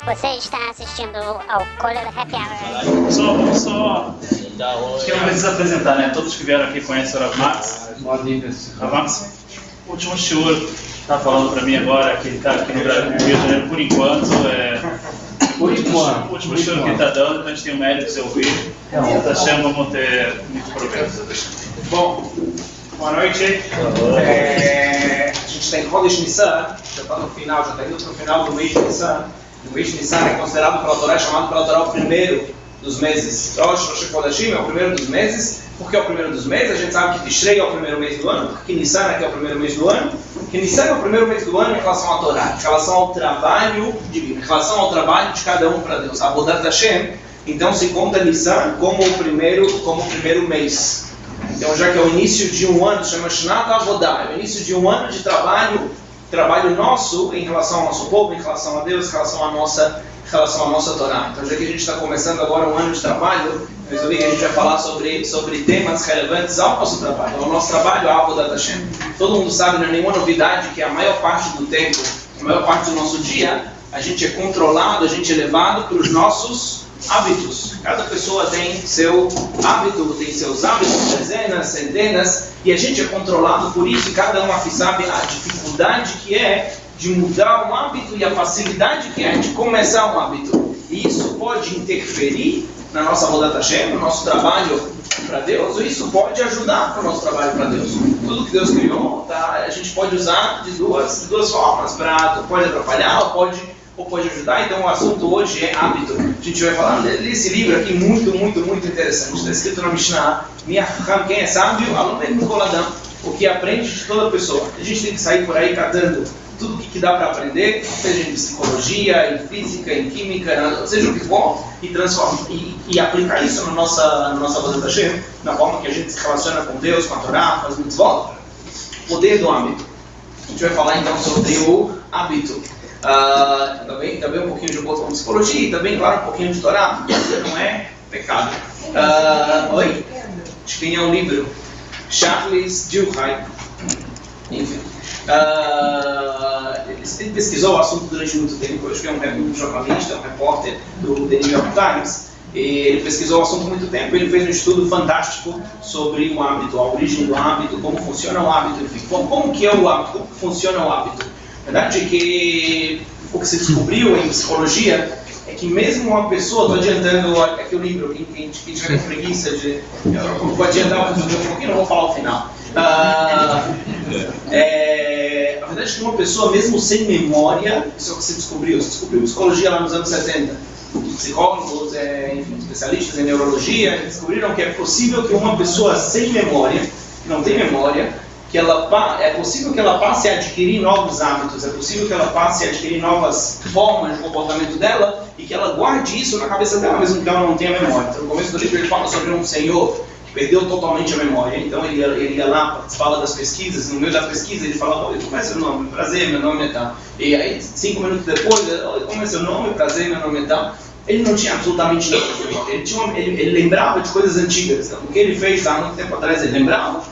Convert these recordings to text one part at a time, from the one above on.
Você está assistindo ao Kollel Happy Hour. Só acho que não precisa apresentar, né? Todos que vieram aqui conhecem o Rav Max. Rav Max, o último shiur está falando para mim agora que ele está aqui no Rio de Janeiro por enquanto. O último shiur que ele está dando, então a gente tem o mérito de você ouvir. Tá achando vamos ter muito proveito. Bom, boa noite. A gente tem Rosh Nissan, já está no final, já está indo para o final do mês de Nissan. O mês de Nissan é considerado pela Torá, chamado pela Torá o primeiro dos meses. Rosh Chodashim é o primeiro dos meses. Por que é o primeiro dos meses? A gente sabe que Tishrei é o primeiro mês do ano, porque Nissan é que é o primeiro mês do ano. Que Nissan é o primeiro mês do ano em relação à Torá, em relação ao trabalho divino, em relação ao trabalho de cada um para Deus. Avodat Hashem, então se conta Nissan como o primeiro mês. Então já que é o início de um ano, chama Shnat Avodah, é o início de um ano de trabalho nosso em relação ao nosso povo, em relação a Deus, em relação à nossa Torá. Então já que a gente está começando agora um ano de trabalho, eu resolvi que a gente vai falar sobre temas relevantes ao nosso trabalho, ao nosso trabalho, ao Avodat Hashem. Todo mundo sabe, não é nenhuma novidade que a maior parte do tempo, a maior parte do nosso dia, a gente é controlado, a gente é levado pelos nossos hábitos. Cada pessoa tem seu hábito, tem seus hábitos, dezenas, centenas, e a gente é controlado por isso, e cada um aqui sabe a dificuldade que é de mudar um hábito e a facilidade que é de começar um hábito. E isso pode interferir na nossa Avodat Hashem, no nosso trabalho para Deus, ou isso pode ajudar para o nosso trabalho para Deus. Tudo que Deus criou, tá, a gente pode usar de duas formas, pode atrapalhar ou pode ajudar. Então o assunto hoje é hábito. A gente vai falar desse livro aqui muito interessante. Está escrito na Mishnah, quem é sábio, aluno é Nicoladão, o que aprende de toda pessoa. A gente tem que sair por aí catando tudo que dá para aprender, seja em psicologia, em física, em química, seja o que for, e aplicar isso na nossa Avodat Hashem, na forma que a gente se relaciona com Deus, com a Torá, com as mitzvot. Poder do hábito. A gente vai falar então sobre o hábito. Também um pouquinho de psicologia e também, claro, um pouquinho de Torá, porque não é pecado. Oi? Acho que tem um livro, Charles Duhigg, enfim. Ele pesquisou o assunto durante muito tempo. Acho que é um jornalista, um repórter do The New York Times. Ele pesquisou o assunto há muito tempo. Ele fez um estudo fantástico sobre o hábito, a origem do hábito, como funciona o hábito, enfim. Como que é o hábito, como funciona o hábito. A verdade é que o que se descobriu em psicologia é que mesmo uma pessoa, estou adiantando aqui o livro, quem tiver preguiça de... Eu vou adiantar um pouquinho, não vou falar o final. A verdade é que uma pessoa, mesmo sem memória, isso é o que se descobriu psicologia lá nos anos 70. Os psicólogos, enfim, especialistas em neurologia, descobriram que é possível que uma pessoa sem memória, que não tem memória, é possível que ela passe a adquirir novos hábitos, é possível que ela passe a adquirir novas formas de comportamento dela e que ela guarde isso na cabeça dela, mesmo que ela não tenha memória. Então, no começo do livro ele fala sobre um senhor que perdeu totalmente a memória, então ele ia lá, participava das pesquisas, no meio da pesquisa ele falava: oi, como é seu nome? Prazer, meu nome é tal. E aí, 5 minutos depois, oi, como é seu nome? Prazer, meu nome é tal. Ele não tinha absolutamente nada de memória, ele lembrava de coisas antigas, então, o que ele fez há muito tempo atrás ele lembrava,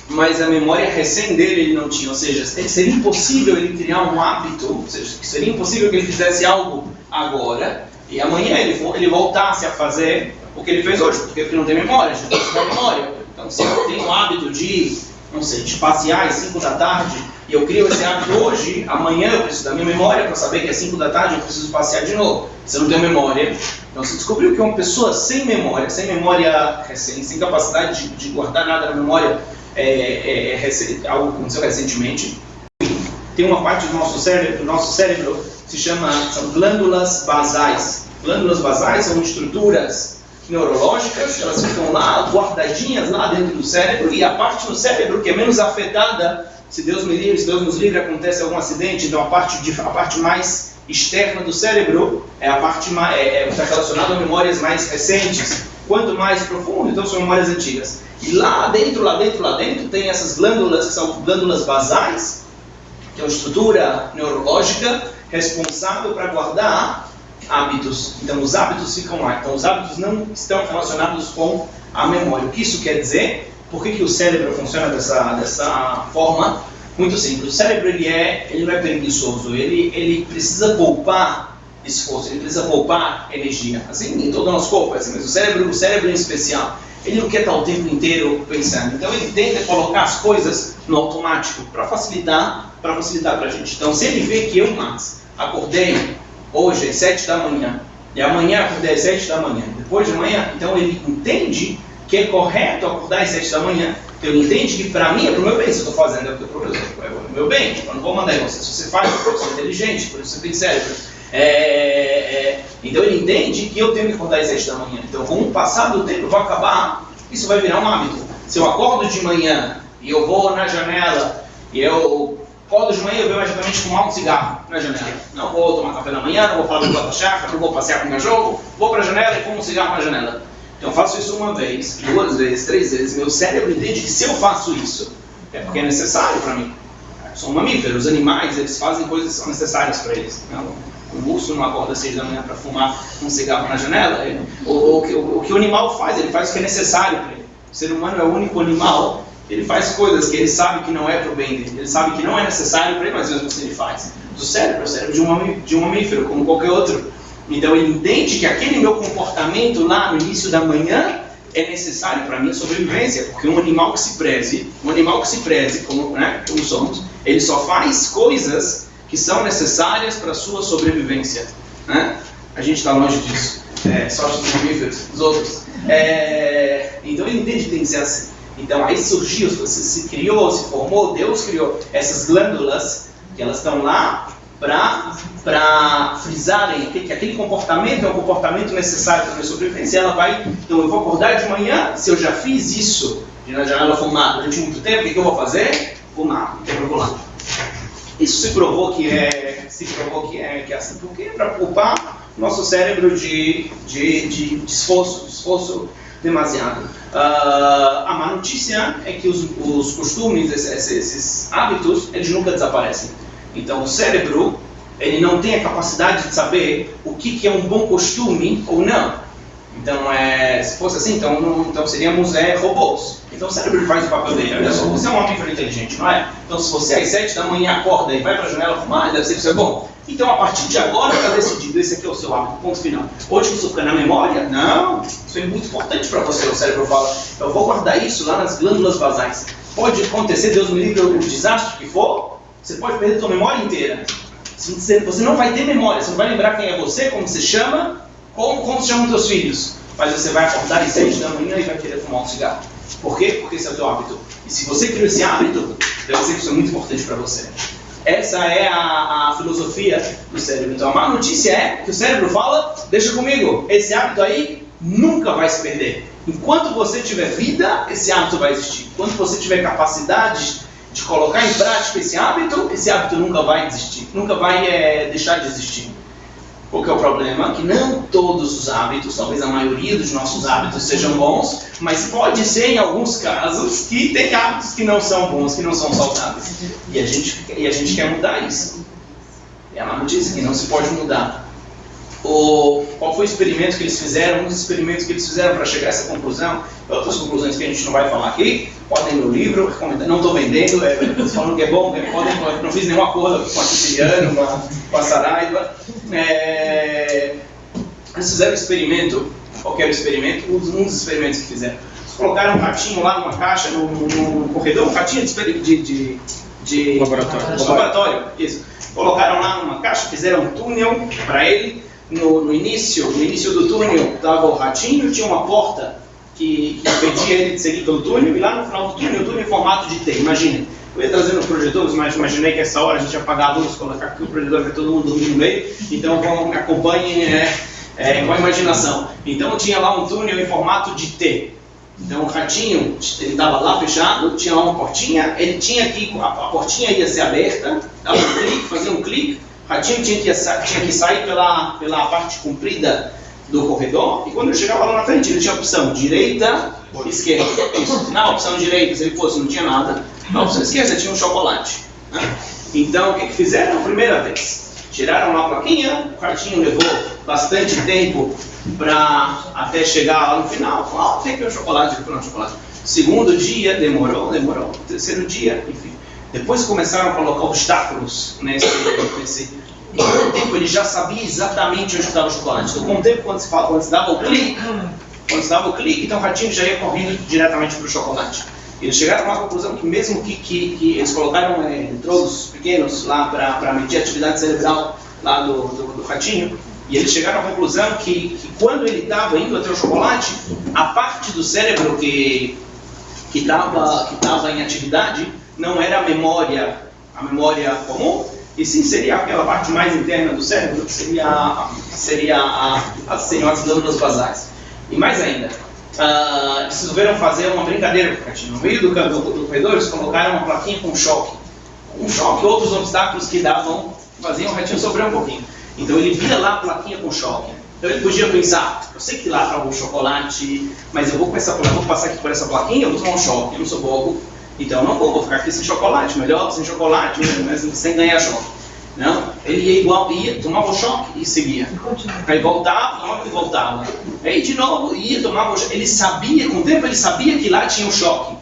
mas a memória recém dele ele não tinha, ou seja, seria impossível ele criar um hábito, ou seja, seria impossível que ele fizesse algo agora e amanhã ele voltasse a fazer o que ele fez hoje, porque ele não tem memória, já não tem memória. Então se eu tenho um hábito de passear às 5 da tarde e eu crio esse hábito hoje, amanhã eu preciso da minha memória para saber que às 5 da tarde eu preciso passear de novo. Se eu não tenho memória, então se descobriu que uma pessoa sem memória recente, sem capacidade de guardar nada na memória, algo que aconteceu recentemente, tem uma parte do nosso cérebro que são glândulas basais. Glândulas basais são estruturas neurológicas, elas ficam lá guardadinhas lá dentro do cérebro, e a parte do cérebro que é menos afetada, se Deus nos livre, acontece algum acidente, então a parte mais externa do cérebro é a parte está relacionada a memórias mais recentes. Quanto mais profundo, então são memórias antigas. E lá dentro tem essas glândulas, que são glândulas basais, que é uma estrutura neurológica responsável para guardar hábitos. Então os hábitos ficam lá. Então os hábitos não estão relacionados com a memória. O que isso quer dizer? Por que o cérebro funciona dessa forma? Muito simples. O cérebro ele não é preguiçoso. Ele precisa poupar esforço, ele precisa poupar energia. Assim, em todo o nosso corpo, assim, mas o cérebro em especial, ele não quer estar o tempo inteiro pensando. Então ele tenta colocar as coisas no automático para facilitar para a gente. Então se ele vê que eu, Max, acordei hoje às 7 da manhã, e amanhã acordei às 7 da manhã, depois de amanhã, então ele entende que é correto acordar às 7 da manhã. Então ele entende que para mim é para o meu bem, se eu estou fazendo é para o meu bem. Eu não vou mandar em você. Se você faz, é porque você é inteligente, por isso você tem cérebro. Então ele entende que eu tenho que acordar às 7 da manhã. Então com o passar do tempo vai acabar, isso vai virar um hábito. Se eu acordo de manhã e eu vou na janela, e eu acordo de manhã e eu vou magicamente fumar um cigarro na janela. Não vou tomar café da manhã, não vou falar com a chácara, não vou passear com o meu jogo, vou para a janela e fumo um cigarro na janela. Então eu faço isso uma vez, 2 vezes, 3 vezes. Meu cérebro entende que se eu faço isso, é porque é necessário para mim. Eu sou um mamífero, os animais, eles fazem coisas que são necessárias para eles. O urso não acorda às 6 da manhã para fumar um cigarro na janela. O que o animal faz, ele faz o que é necessário para ele. O ser humano é o único animal que ele faz coisas que ele sabe que não é para o bem dele. Ele sabe que não é necessário para ele, mas mesmo assim ele faz. O cérebro é o cérebro de um mamífero, como qualquer outro. Então ele entende que aquele meu comportamento lá no início da manhã é necessário para a minha sobrevivência, porque um animal que se preze, como somos, ele só faz coisas que são necessárias para a sua sobrevivência. Né? A gente está longe disso, só os mamíferos, os outros. Então ele entende que tem que ser assim. Então aí surgiu, se criou, se formou, Deus criou essas glândulas que elas estão lá para frisarem que aquele comportamento é um comportamento necessário para a minha sobrevivência. Ela vai, então eu vou acordar de manhã, se eu já fiz isso, de na janela fumar durante muito tempo, o que eu vou fazer? Fumar, não tem problema. Isso se provou que é assim, porque é para poupar nosso cérebro de esforço demasiado. A má notícia é que os costumes, esses hábitos, eles nunca desaparecem. Então o cérebro, ele não tem a capacidade de saber o que é um bom costume ou não. Então, se fosse assim, então seríamos robôs. Então o cérebro faz o papel dele. Olha só, você é um mamífero inteligente, não é? Então se você às 7 da manhã acorda e vai para a janela fumar, deve ser que isso é bom. Então a partir de agora está decidido, esse aqui é o seu hábito, ponto final. Hoje isso fica na memória? Não, isso é muito importante para você. O cérebro fala, eu vou guardar isso lá nas glândulas basais. Pode acontecer, Deus me livre, o desastre que for, você pode perder a sua memória inteira. Você não vai ter memória, você não vai lembrar quem é você, como você chama, como se chamam seus filhos. Mas você vai acordar às 7 da manhã e vai querer fumar um cigarro. Por quê? Porque esse é o teu hábito. E se você criou esse hábito, deve ser que isso é muito importante para você. Essa é a filosofia do cérebro. Então a má notícia é que o cérebro fala, deixa comigo, esse hábito aí nunca vai se perder. Enquanto você tiver vida, esse hábito vai existir. Enquanto você tiver capacidade de colocar em prática esse hábito nunca vai desistir, nunca vai deixar de existir. Qual que é o problema? Que não todos os hábitos, talvez a maioria dos nossos hábitos sejam bons, mas pode ser em alguns casos que tem hábitos que não são bons, que não são saudáveis. E a gente quer mudar isso. É a má notícia que não se pode mudar. Qual foi o experimento que eles fizeram? Um dos experimentos que eles fizeram para chegar a essa conclusão, outras conclusões que a gente não vai falar aqui, podem ler o livro, recomendar. Não estou vendendo, falando que é bom, não fiz nenhum acordo com a Siciliano, com a Saraiva. Eles fizeram um experimento, qualquer experimento, um dos experimentos que fizeram. Eles colocaram um ratinho lá numa caixa, num corredor, um ratinho de laboratório. Isso. Colocaram lá numa caixa, fizeram um túnel para ele. No início do túnel estava o ratinho, tinha uma porta que impedia ele de seguir pelo túnel, e lá no final do túnel, o túnel em formato de T. Imagina, eu ia trazendo o projetor, mas imaginei que essa hora a gente ia apagar a luz, colocar aqui o projetor, vai todo mundo dormir no meio, então acompanhem com a imaginação. Então tinha lá um túnel em formato de T. Então o ratinho, ele estava lá fechado, tinha lá uma portinha, ele tinha que, a portinha ia ser aberta, dava um clique, fazia um clique, o ratinho tinha que sair pela parte comprida do corredor, e quando ele chegava lá na frente, ele tinha a opção direita ou esquerda. Isso. Na opção direita, se ele fosse, não tinha nada. Na opção esquerda, tinha um chocolate. Né? Então, o que fizeram? A primeira vez, tiraram uma plaquinha, o ratinho levou bastante tempo para até chegar lá no final. Falaram, tem que ter um chocolate, ele falou, um chocolate. Segundo dia, demorou. Terceiro dia, enfim. Depois começaram a colocar obstáculos E com o tempo ele já sabia exatamente onde estava o chocolate. Então com o tempo, quando se dava o clique, então o ratinho já ia correndo diretamente para o chocolate. Eles chegaram a uma conclusão que mesmo que eles colocaram eletrodos pequenos lá para medir a atividade cerebral lá do ratinho, e eles chegaram à conclusão que quando ele estava indo até o chocolate, a parte do cérebro que estava em atividade não era a memória comum, e sim seria aquela parte mais interna do cérebro, que seriam as glândulas basais. E mais ainda, eles resolveram fazer uma brincadeira com o ratinho. No meio do corredor, eles colocaram uma plaquinha com choque. Outros obstáculos que faziam o ratinho sofrer um pouquinho. Então ele via lá a plaquinha com choque. Então ele podia pensar, eu sei que lá está um chocolate, mas eu vou passar aqui por essa plaquinha, eu vou tomar um choque, eu não sou bobo, então eu não vou ficar aqui sem chocolate, melhor sem chocolate, mas sem ganhar choque. Não, ele tomava o choque e seguia. Aí voltava e voltava. Aí de novo tomava o choque. Ele sabia, com o tempo ele sabia que lá tinha um choque.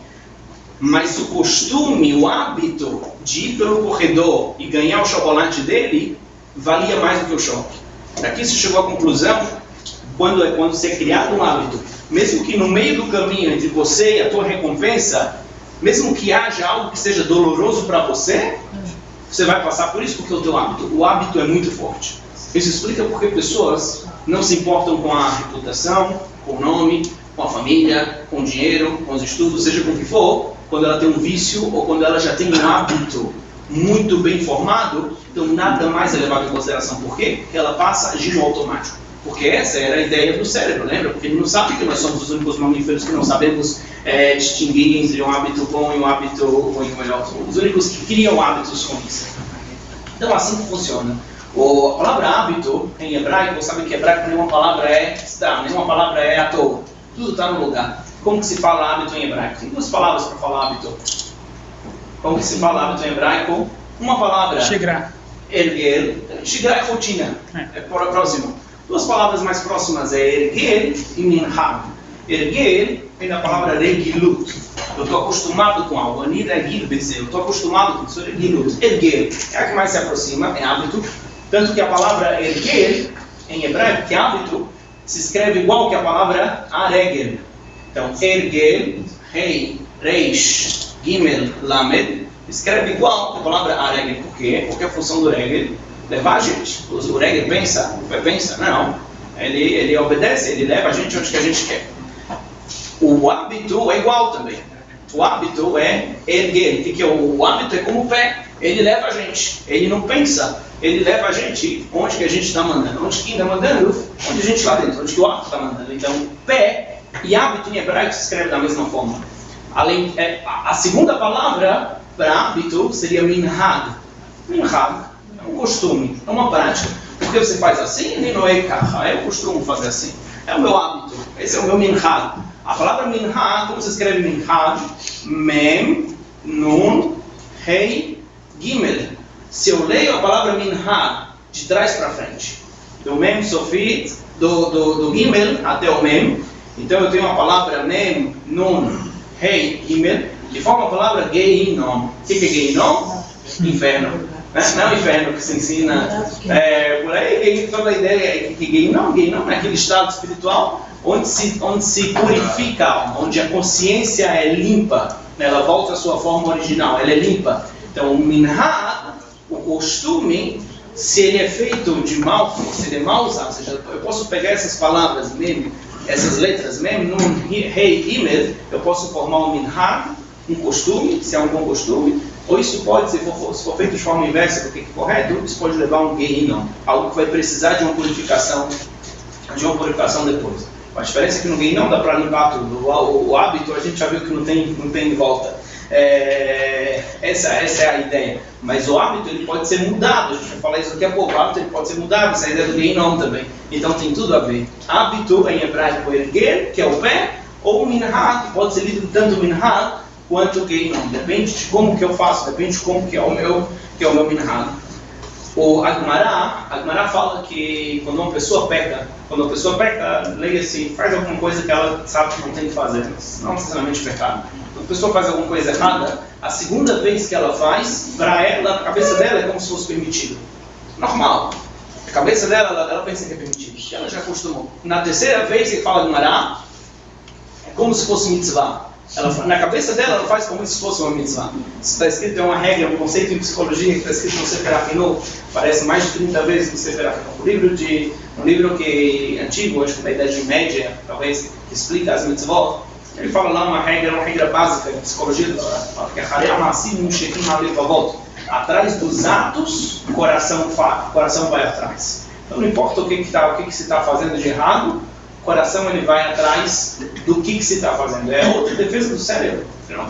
Mas o costume, o hábito de ir pelo corredor e ganhar o chocolate dele, valia mais do que o choque. Daqui se chegou à conclusão, quando se é criado um hábito, mesmo que no meio do caminho entre você e a tua recompensa, mesmo que haja algo que seja doloroso para você, você vai passar por isso porque o hábito é muito forte. Isso explica porque pessoas não se importam com a reputação, com o nome, com a família, com o dinheiro, com os estudos, seja com o que for, quando ela tem um vício ou quando ela já tem um hábito muito bem formado, então nada mais é levado em consideração. Por quê? Porque ela passa a agir no automático. Porque essa era a ideia do cérebro, lembra? Porque ele não sabe que nós somos os únicos mamíferos que não sabemos distinguir entre um hábito bom e um hábito ruim. Os únicos que criam hábitos ruins. Então assim que funciona. A palavra hábito em hebraico, sabe que em hebraico nenhuma palavra é à toa. Tudo está no lugar. Como que se fala hábito em hebraico? Tem duas palavras para falar hábito. Como que se fala hábito em hebraico? Uma palavra. Shigra. Erguer. Shigra é rotina. É próximo. Duas palavras mais próximas é erguer e minhag. Erguer vem da palavra regilut. Eu estou acostumado com algo. Ani regil beze. Eu estou acostumado com isso. Regilut. Erguer é a que mais se aproxima, é hábito. Tanto que a palavra erguer, em hebraico, que é hábito, se escreve igual que a palavra aregel. Então, erguer, rei, reish, gimel, lamed, escreve igual que a palavra aregel. Por quê? Porque a função do regel levar a gente. O regel pensa, não. Ele obedece, ele leva a gente onde que a gente quer. O hábito é igual também. O hábito é erguer. O hábito é como o pé. Ele leva a gente. Ele não pensa. Ele leva a gente onde que a gente está mandando. Onde quem está mandando? Onde a gente está dentro. Onde que o hábito está mandando. Então, pé e hábito em hebraico se escreve da mesma forma. A segunda palavra para hábito seria minhag. Minhag é um costume, é uma prática. Porque você faz assim, nem não é kaha. Eu costumo fazer assim. É o meu hábito. Esse é o meu minhag. A palavra minhag, como se escreve minhag? Mem, nun, rei, gimel. Se eu leio a palavra minhag de trás para frente, do mem sofit, do gimel até o mem, então eu tenho a palavra mem, nun, rei, gimel, de forma a palavra geinom. O que é geinom? Inferno. Não inferno que se ensina por aí, toda a ideia é que geinom é aquele estado espiritual onde se purifica a alma, onde a consciência é limpa, ela volta à sua forma original, ela é limpa. Então o minhag, o costume, se ele é feito de mal, se ele é mal usado, ou seja, eu posso pegar essas palavras mesmo, essas letras mesmo, num rei gimel, eu posso formar um minhag, um costume, se é um bom costume, ou isso pode, se for feito de forma inversa do que é correto, isso pode levar a um geinom, algo que vai precisar de uma purificação depois. A diferença é que no geinom dá para limpar tudo. O hábito a gente já viu que não tem volta. Essa é a ideia. Mas o hábito ele pode ser mudado. A gente vai falar isso daqui a pouco. O hábito ele pode ser mudado. Essa é a ideia do geinom também. Então tem tudo a ver. Hábito em hebraico erguer, que é o pé, ou minhag, que pode ser lido tanto minhag quanto geinom. Depende de como que eu faço, depende de como que é o meu minhag. O Agmará fala que quando uma pessoa peca, leia-se, faz alguma coisa que ela sabe que não tem que fazer, não necessariamente pecado. Quando a pessoa faz alguma coisa errada, a segunda vez que ela faz, para ela, a cabeça dela é como se fosse permitido. Normal. A cabeça dela, ela pensa que é permitido. Ela já acostumou. Na terceira vez que fala de Mará, é como se fosse mitzvah. Na cabeça dela, ela faz como se fosse uma mitzvah. Isso está escrito, é uma regra, um conceito em psicologia que está escrito no Sefer HaChinuch, aparece mais de 30 vezes no Sefer HaChinuch. Um livro que é antigo, acho que da Idade Média, talvez, que explica as mitzvot. Ele fala lá uma regra básica em psicologia, que é atrás dos atos, o coração vai atrás. Então não importa o que se está fazendo de errado, o coração ele vai atrás do que se está fazendo. É outra defesa do cérebro.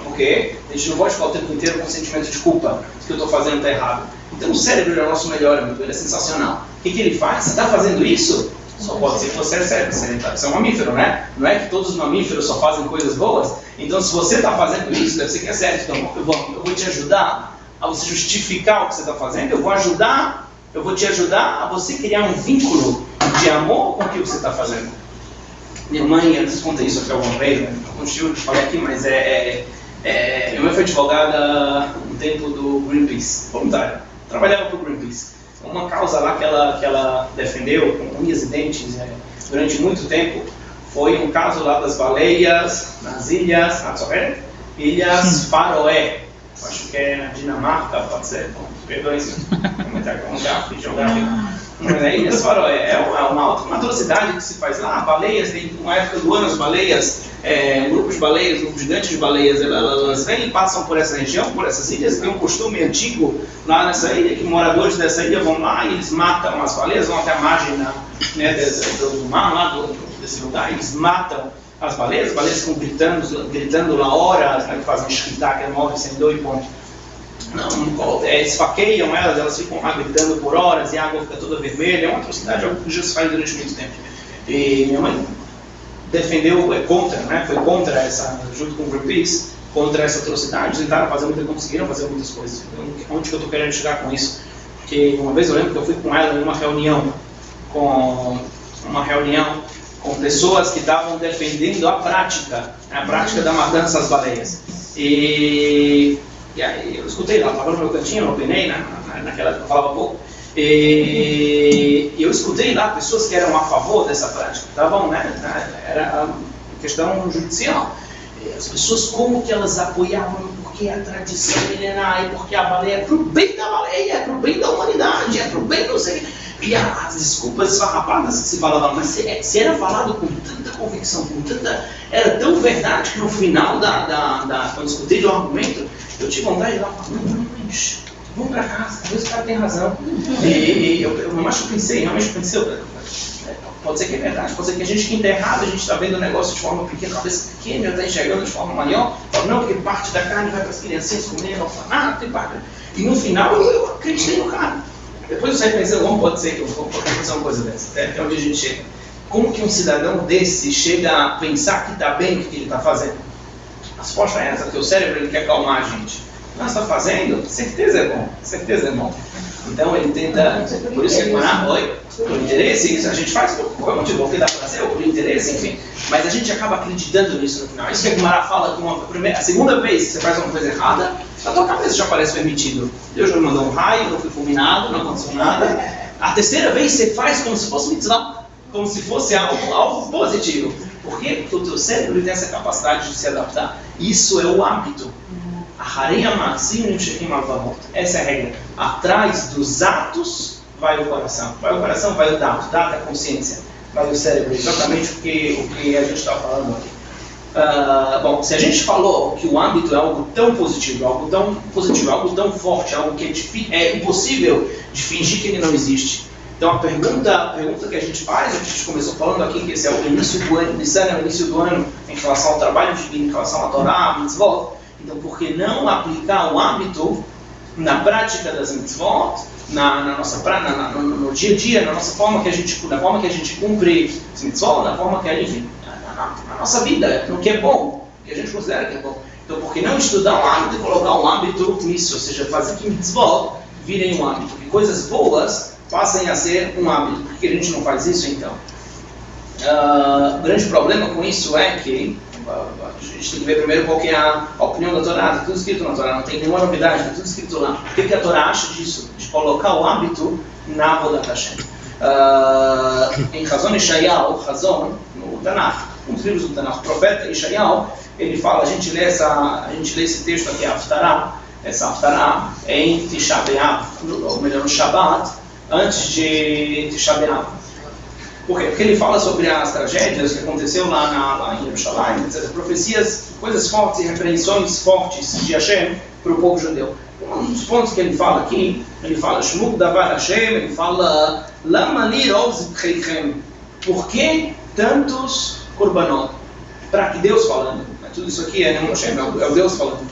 Porque a gente não pode ficar o tempo inteiro com sentimento de culpa, que eu estou fazendo está errado. Então o cérebro é o nosso melhor amigo, ele é sensacional. O que ele faz? Você está fazendo isso? Só pode ser que você é cérebro, você é um mamífero, né? Não é que todos os mamíferos só fazem coisas boas? Então se você está fazendo isso, deve ser que é sério. Então eu vou te ajudar a você justificar o que você está fazendo, eu vou te ajudar a você criar um vínculo de amor com o que você está fazendo. Minha mãe, antes contei isso aqui alguma vez, né? Alguns tios que falei aqui, mas minha mãe foi advogada no tempo do Greenpeace, voluntária, trabalhava para o Greenpeace. Uma causa lá que ela defendeu com unhas e dentes durante muito tempo foi um caso lá das baleias nas ilhas Faroé. Acho que é na Dinamarca, pode ser, perdoe isso, Ilhas Faroé, é uma atrocidade que se faz lá. Baleias, tem uma época do ano as baleias, um grupo de baleias, um grupo gigante de baleias, elas vêm e passam por essa região, por essas ilhas. Tem um costume antigo lá nessa ilha, que moradores dessa ilha vão lá e eles matam as baleias, vão até a margem do mar, lá desse lugar, eles matam as baleias ficam gritando lá horas, né, que fazem escritar, que morrem sem dor e ponto. Esfaqueiam elas ficam lá gritando por horas e a água fica toda vermelha. É uma atrocidade, algo que já se faz durante muito tempo. E minha mãe defendeu, foi contra essa, junto com o Greenpeace, contra essa atrocidade, tentaram fazer conseguiram fazer muitas coisas. Então, onde que eu estou querendo chegar com isso? Porque uma vez eu lembro que eu fui com ela em uma reunião com pessoas que estavam defendendo a prática da matança às baleias. E aí eu escutei, ela estava no meu cantinho, eu opinei, naquela época eu falava pouco. E eu escutei lá pessoas que eram a favor dessa prática, era questão judicial. E as pessoas como que elas apoiavam, porque a tradição milenar, e porque a baleia é pro bem da baleia, é pro bem da humanidade, é pro bem do ser. E as desculpas esfarrapadas que se falavam, mas se era falado com tanta convicção, era tão verdade que no final quando eu escutei o argumento, eu tive vontade de ir lá e falar, não, vamos pra casa, talvez o cara tenha razão. E eu realmente pensei, pode ser que é verdade, pode ser que a gente que está errado, a gente está vendo o negócio de forma pequena, cabeça pequena, está enxergando de forma maior, fala, não, porque parte da carne vai para as criancinhas comer, não fala, tem parte. E no final eu acreditei no cara. Depois eu saí pensando, como pode ser que eu vou fazer uma coisa dessa, até onde a gente chega. Como que um cidadão desse chega a pensar que está bem o que ele está fazendo? A resposta é essa, que o cérebro ele quer acalmar a gente. Nós está fazendo, certeza é bom. Então ele tenta, por isso que por interesse, isso a gente faz por motivo, porque dá para fazer, por interesse, enfim. Mas a gente acaba acreditando nisso no final. Isso que a Guimarães fala que a segunda vez que você faz uma coisa errada, na tua cabeça já parece permitido. Deus não mandou um raio, não foi fulminado, não aconteceu nada. A terceira vez você faz como se fosse mitzvah, como se fosse algo positivo. Por quê? Porque o teu cérebro tem essa capacidade de se adaptar. Isso é o hábito. Essa é a regra. Atrás dos atos vai o coração. Vai o coração, vai o dado. Dado é a consciência. Vai o cérebro. Exatamente o que a gente está falando aqui. Bom, se a gente falou que o hábito é algo tão positivo, algo tão forte, algo que é impossível de fingir que ele não existe. Então a pergunta que a gente faz, a gente começou falando aqui que esse é o início do ano, é o início do ano em relação ao trabalho divino, em relação à Torá, mitzvot. Então por que não aplicar o hábito na prática das mitzvot, no dia a dia, na forma que a gente cumpre as mitzvot, na forma que a gente na nossa vida, no que é bom, que a gente considera que é bom. Então, por que não estudar um hábito e colocar um hábito nisso? Ou seja, fazer que mitzvot virem um hábito, que coisas boas passem a ser um hábito. Por que a gente não faz isso, então? O grande problema com isso é que a gente tem que ver primeiro qual que é a opinião da Torá. Está tudo escrito na Torá, não tem nenhuma novidade, está tudo escrito lá. O que a Torá acha disso? De colocar o hábito na Avodat Hashem. Em Hazon Ishayal, Hazon, no Tanakh, um dos livros do Tanakh, o profeta Ishayal, ele fala, a gente lê esse texto aqui, essa Haftarah, em Tisha B'Av, ou melhor, no Shabbat, antes de Tisha B'Av. Por quê? Porque ele fala sobre as tragédias que aconteceu lá em Jerusalém, etc. Profecias, coisas fortes e repreensões fortes de Hashem para o povo judeu. Um dos pontos que ele fala aqui, ele fala Shmuk Davar Hashem, ele fala Lama li roz b'cheichem. Por que tantos korbanot? Para que Deus falando. Tudo isso aqui é Hashem, é o Deus falando.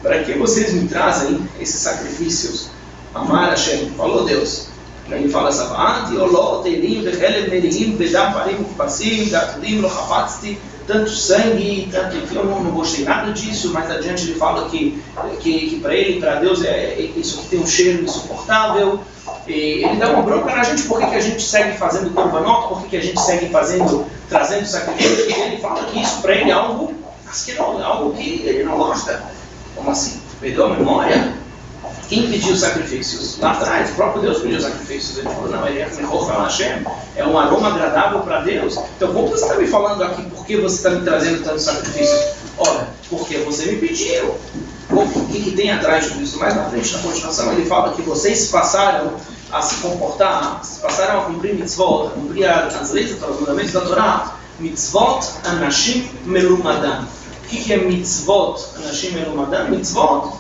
Para que vocês me trazem esses sacrifícios? Amar Hashem, falou Deus. Ele fala Savat, Yolot, Elim, Vechelev, Nerim, Vedam, Parim, Kupassim, Gatulim, Lochapatzti, tanto sangue, tanto que eu não gostei nada disso, mas adiante ele fala que para ele, para Deus, isso aqui tem um cheiro insuportável. E ele dá uma bronca na gente, por que a gente segue fazendo korbanot, por que a gente segue trazendo sacrifício, e ele fala que isso para ele é algo asqueroso, algo que ele não gosta. Como assim? Perdeu a memória? Quem pediu sacrifícios? Lá atrás, o próprio Deus pediu sacrifícios. Ele falou, não, ele é um aroma agradável para Deus. Então, como você está me falando aqui, por que você está me trazendo tantos sacrifícios? Olha, porque você me pediu. O que tem atrás de tudo isso? Mais na frente, na continuação, ele fala que vocês passaram a se comportar, passaram a cumprir mitzvot, a cumprir as leis, os mandamentos da Torá. Mitzvot anashim melumadam. O que é mitzvot anashim melumadam? Mitzvot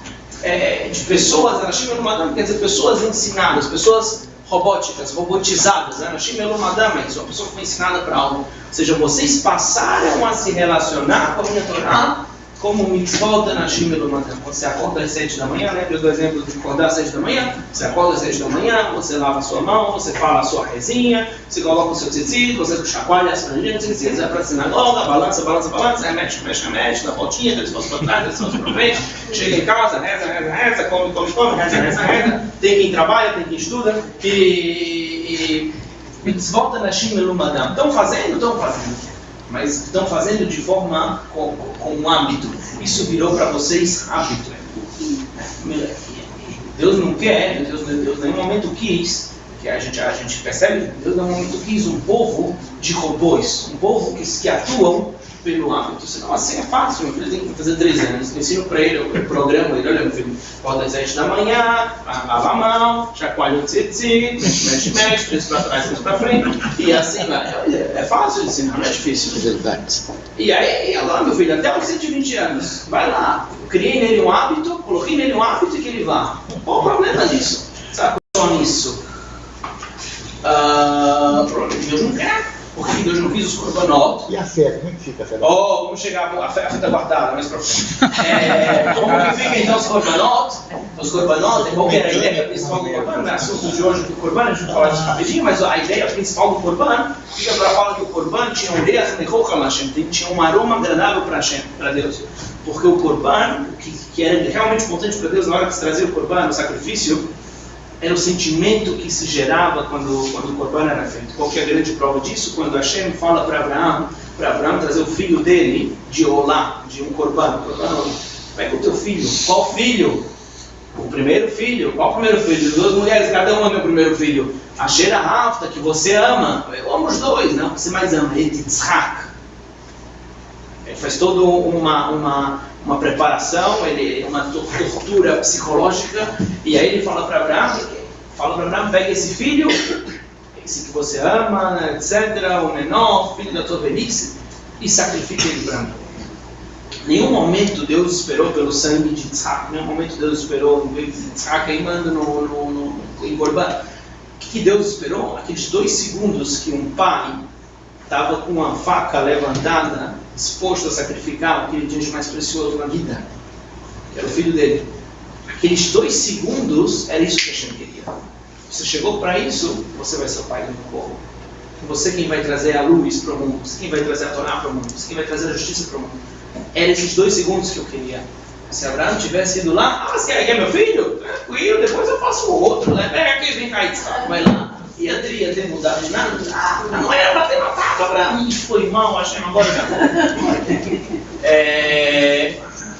de pessoas, Anashim Melumadam, quer dizer pessoas ensinadas, pessoas robóticas, robotizadas. Anashim Melumadam é isso, uma pessoa que foi ensinada para algo. Ou seja, vocês passaram a se relacionar com a minha Torá como mitzvot Anashim Melumadam. Você acorda às 7 da manhã, lembra do exemplo de acordar às 7 da manhã? Você acorda às 7 da manhã, você lava a sua mão, você fala a sua rezinha, você coloca o seu tzitzit, você chacoalha as franjinhas, você vai para a sinagoga, balança, remexe, dá voltinha, dá esforço para trás, dá esforço para frente, chega em casa, reza, come, reza, tem quem trabalha, tem quem estuda, e mitzvot Anashim Melumadam. Estão fazendo. Mas estão fazendo de forma com um hábito. Isso virou para vocês hábito. Deus não quer, Deus em nenhum momento quis, que a gente percebe, Deus em nenhum momento quis um povo de robôs, um povo que atuam pelo hábito. Senão assim é fácil, meu filho tem que fazer 3 anos. Eu ensino para ele, eu programo ele, olha meu filho, acorda às 7 da manhã, lava a mão, chacoalha o tzitzit, mexe, três para trás, 3 para frente, e assim vai. É fácil de ensinar, não é difícil. E aí, agora meu filho, até os 120 anos, vai lá, criei nele um hábito, coloquei nele um hábito e que ele vá. Qual o problema disso? Sabe só nisso? Deus não quer. Porque Deus não quis os korbanot. E a festa? Como é que fica a festa? Vamos chegar à festa guardada, mais pra frente. Como que fica então os korbanot? Os korbanot, qual era a ideia principal do korban? Não é assunto de hoje do korban, a gente vai falar disso rapidinho, mas a ideia principal do korban fica para falar que o korban tinha um aroma agradável para Deus. Porque o korban, que era realmente importante para Deus na hora que se trazia o korban, o sacrifício, era o sentimento que se gerava quando o korban era feito. Qual que é a grande prova disso? Quando Hashem fala para Abraão trazer o filho dele de Olá, de um korban. Pega o teu filho. Qual filho? O primeiro filho. Qual o primeiro filho? 2 mulheres, cada uma é meu primeiro filho. A Shera Rafta, que você ama. Eu amo os 2, não? Você mais ama. Ele te Tzhak. Ele faz toda uma preparação, uma tortura psicológica, e aí ele fala para Abraão, pega esse filho, esse que você ama, etc., o menor, filho da tua velhice, e sacrifica ele para mim. Nenhum momento Deus esperou pelo sangue de Tzhak, nenhum momento Deus esperou o sangue de Tzhak queimando em korban. O que Deus esperou? Aqueles 2 segundos que um pai estava com uma faca levantada, disposto a sacrificar o que ele tinha de mais precioso na vida, que era o filho dele. Aqueles 2 segundos, era isso que Hashem queria. Você chegou para isso, você vai ser o pai do meu povo. Você quem vai trazer a luz para o mundo, você quem vai trazer a Torá para o mundo, você quem vai trazer a justiça para o mundo. Eram esses 2 segundos que eu queria. Se Abraão tivesse ido lá, você quer meu filho? Tranquilo, depois eu faço o outro, né? Pega aqui, vem cá, vai lá. Ia ter mudado de nada. Não era para ter matado Abraão. Foi mal, Hashem, agora já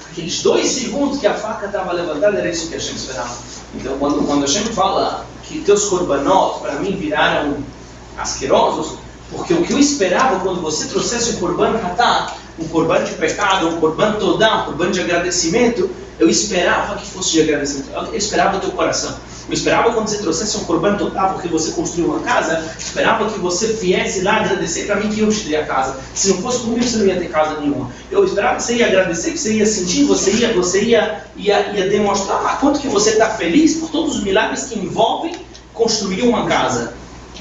aqueles 2 segundos que a faca estava levantada, era isso que Hashem esperava. Então, quando Hashem fala que teus korbanot para mim viraram asquerosos, porque o que eu esperava quando você trouxesse um korban hatá, um korban de pecado, um korban todá, um korban de agradecimento, eu esperava que fosse de agradecimento, eu esperava o teu coração. Eu esperava quando você trouxesse um korban todá, porque você construiu uma casa, esperava que você viesse lá agradecer para mim que eu te dei a casa. Se não fosse comigo, você não ia ter casa nenhuma. Eu esperava que você ia agradecer, que você ia sentir, você ia demonstrar quanto que você está feliz por todos os milagres que envolvem construir uma casa.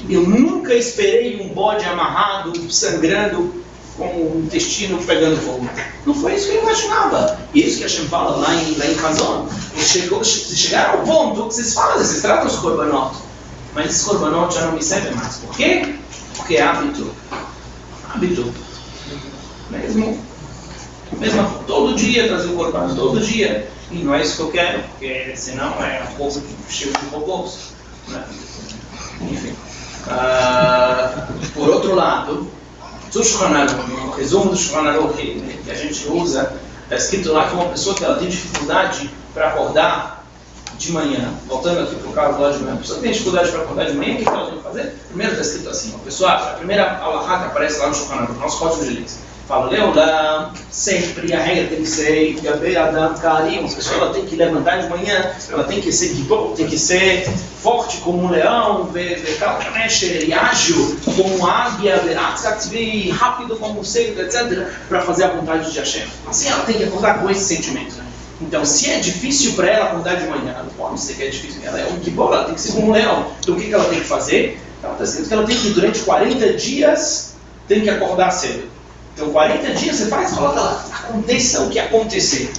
Eu nunca esperei um bode amarrado, sangrando, com o intestino pegando fogo. Não foi isso que eu imaginava. E isso que a gente fala lá em Hazon. Vocês chegaram ao ponto que vocês falam, vocês tratam os korbanot. Mas esses korbanot já não me servem mais. Por quê? Porque é hábito. Hábito. Mesmo todo dia trazer o korban, todo dia. E não é isso que eu quero, porque senão é um povo que chega de robôs. Enfim. Por outro lado, no resumo do Shulchan Aruch que a gente usa, está escrito lá que uma pessoa que ela tem dificuldade para acordar de manhã, voltando aqui para o caso lá de manhã, a pessoa que tem dificuldade para acordar de manhã, o que ela tem que fazer? Primeiro está escrito assim, a primeira alahá que aparece lá no Shulchan Aruch, nosso código de leis, fala, Leolam, sempre a regra tem que ser Gaber Adam Karim, a pessoa ela tem que levantar de manhã, ela tem que ser gibor, tem que ser forte como um leão, e ágil como uma águia, rápido como um cervo, etc., para fazer a vontade de Hashem. Assim ela tem que acordar com esse sentimento. Então, se é difícil para ela acordar de manhã, ela não pode ser que é difícil, ela é um gibor, ela tem que ser como um leão. Então, o que ela tem que fazer? Está escrito que ela tem que, durante 40 dias, tem que acordar cedo. Então, 40 dias você faz, coloca lá, aconteça o que acontecer.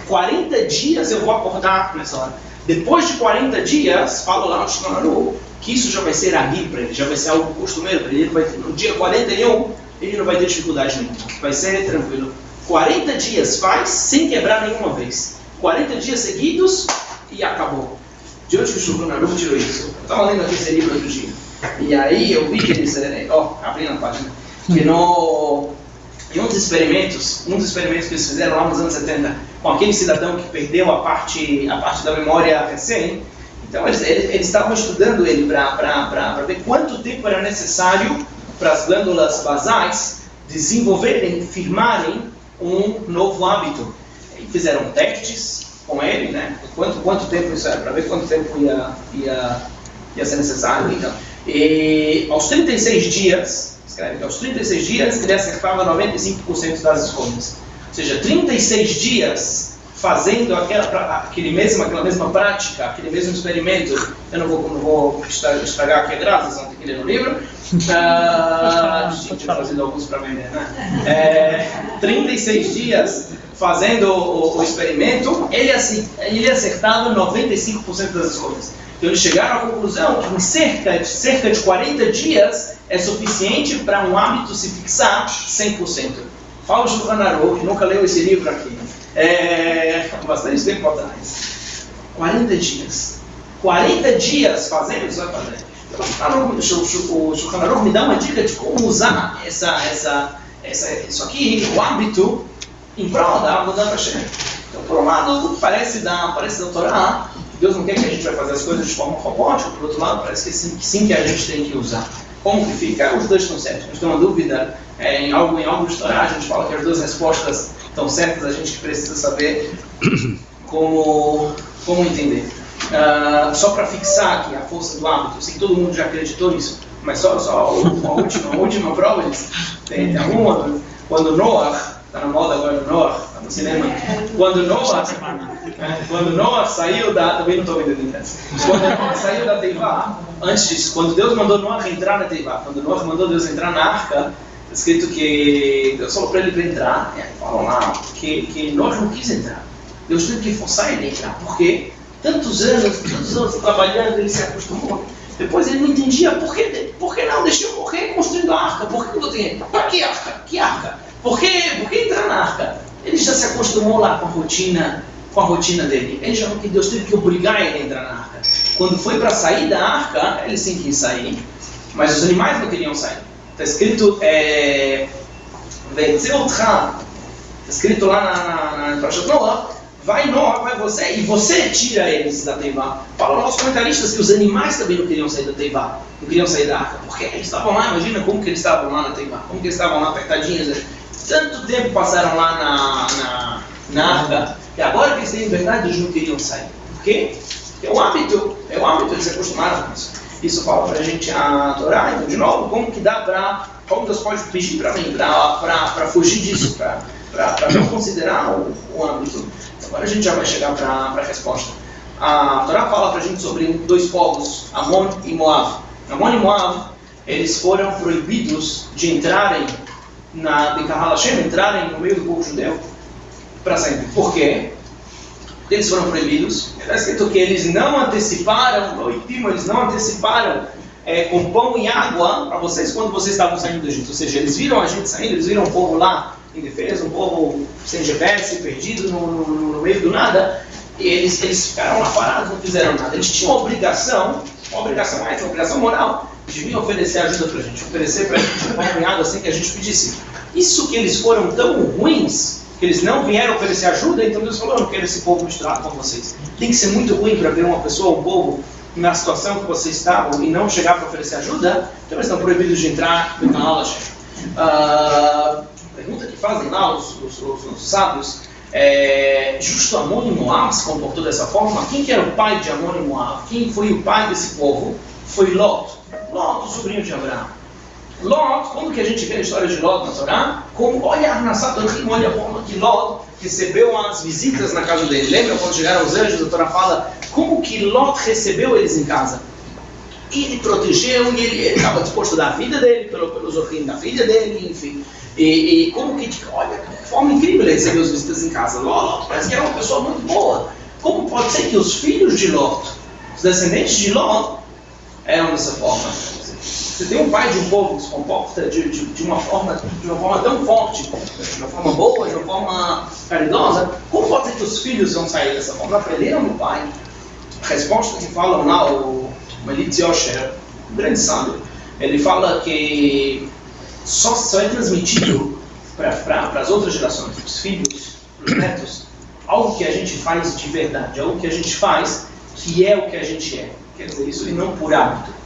40 dias eu vou acordar nessa hora. Depois de 40 dias, falo lá no Shulchan Aruch, que isso já vai ser agir para ele, já vai ser algo costumeiro para ele. Ele vai ter, no dia 41, ele não vai ter dificuldade nenhuma, vai ser tranquilo. 40 dias faz, sem quebrar nenhuma vez. 40 dias seguidos e acabou. De onde que o Shulchan Aruch tirou isso? Eu estava lendo aqui esse livro outro dia. E aí eu vi que eles... abri na página. Que em um dos experimentos que eles fizeram lá nos anos 70, com aquele cidadão que perdeu a parte da memória recém, então eles estavam estudando ele para ver quanto tempo era necessário para as glândulas basais desenvolverem, firmarem um novo hábito. E fizeram testes com ele, né? Quanto tempo isso era, para ver quanto tempo ia ser necessário. Então. E aos 36 dias, aos 36 dias ele acertava 95% das escolhas. Ou seja, 36 dias fazendo aquela mesma prática, aquele mesmo experimento. Eu não vou estragar aqui a graça, vocês vão ter que ler no livro. Tinha trazido alguns para vender, né? 36 dias fazendo o experimento, ele acertava 95% das escolhas. Então eles chegaram à conclusão que em cerca de 40 dias é suficiente para um hábito se fixar 100%. Fala o Shulchan Aruch, que nunca leu esse livro aqui. Bastante tempo atrás. 40 dias. 40 dias fazendo, isso vai fazer. O Shulchan Aruch me dá uma dica de como usar isso aqui, o hábito, em prol da mudança Hashem. Então, por um lado, parece da Torá, Deus não quer que a gente vai fazer as coisas de forma robótica, por outro lado, parece que sim que a gente tem que usar. Como que fica? Os dois estão certos. A gente tem uma dúvida em algo de Torá, a gente fala que as duas respostas estão certas, a gente precisa saber como entender. Só para fixar aqui a força do hábito, eu sei que todo mundo já acreditou nisso, mas só uma última prova disso. Tem uma, quando Noah, está na moda agora Noah, está no cinema, quando Noah saiu também não estou vendo quando Noah saiu da Teivá, antes disso, quando Deus mandou Noah entrar na Teivá, quando Noah mandou Deus entrar na arca, está escrito que Deus falou para ele para entrar, falam lá que Noah não quis entrar. Deus teve que forçar ele a entrar. Por quê? Tantos anos trabalhando, ele se acostumou. Depois ele não entendia por que não, deixa eu morrer construindo a arca. Por que eu tenho? Para que arca? Que arca? Por que entrar na arca? Ele já se acostumou lá com a rotina dele. Ele já que Deus teve que obrigar ele a entrar na arca. Quando foi para sair da arca, ele sim quis sair, mas os animais não queriam sair. Está escrito está escrito lá na Parashat Noah, vai Noah, vai você, e você tira eles da Teivá. Falam nossos comentaristas que os animais também não queriam sair da Teivá, não queriam sair da arca, porque eles estavam lá, imagina como que eles estavam lá na Teivá, como que eles estavam lá apertadinhos, tanto tempo passaram lá na arca, que agora que eles têm liberdade, eles não queriam sair. Por quê? É o hábito, eles se acostumaram com isso. Isso fala pra gente a Torá, então de novo, como que dá pra, como Deus pode pedir pra mim, pra fugir disso, pra não considerar o âmbito. Agora a gente já vai chegar para a resposta. A Torá fala para a gente sobre dois povos, Amon e Moab. Amon e Moab, eles foram proibidos de entrarem na Bekahal Hashem, entrarem no meio do povo judeu para sempre. Por quê? Porque eles foram proibidos. Está escrito que eles não anteciparam, com pão e água para vocês quando vocês estavam saindo do Egito. Ou seja, eles viram a gente saindo, eles viram um povo lá indefeso, um povo sem GPS, perdido no meio do nada, e eles ficaram lá parados, não fizeram nada. Eles tinham uma obrigação ética, uma obrigação moral, deviam oferecer ajuda para a gente, oferecer para a gente pão e água assim que a gente pedisse. Isso que eles foram tão ruins, que eles não vieram oferecer ajuda, então Deus falou, eu não quero esse povo misturado com vocês. Tem que ser muito ruim para ver uma pessoa, um povo, na situação que vocês estavam e não chegar para oferecer ajuda, então eles estão proibidos de entrar no canal pergunta que fazem lá os sábios, justo Amon e Moab se comportou dessa forma. Quem que era o pai de Amon e Moab? Quem foi o pai desse povo? Foi Lot, o sobrinho de Abraão. Lot, quando que a gente vê a história de Lot na Torá? Olha a forma que Lot recebeu as visitas na casa dele. Lembra quando chegaram os anjos? A Torá fala como que Lot recebeu eles em casa. E ele protegeu, e ele estava disposto a dar a vida dele pelos orrinhos da filha dele, enfim. E como que, olha, que forma incrível ele recebeu as visitas em casa. Lot parece que era uma pessoa muito boa. Como pode ser que os filhos de Lot, os descendentes de Lot, eram dessa forma? Você tem um pai de um povo que se comporta de uma forma tão forte, de uma forma boa, de uma forma caridosa, como pode ser que os filhos vão sair dessa forma? Aprenderam do pai? A resposta que falam lá, o Melitz Yosher, um grande sábio, ele fala que só é transmitido para as outras gerações, para os filhos, para os netos, algo que a gente faz de verdade, algo que a gente faz que é o que a gente é. Quer dizer, isso e não por hábito.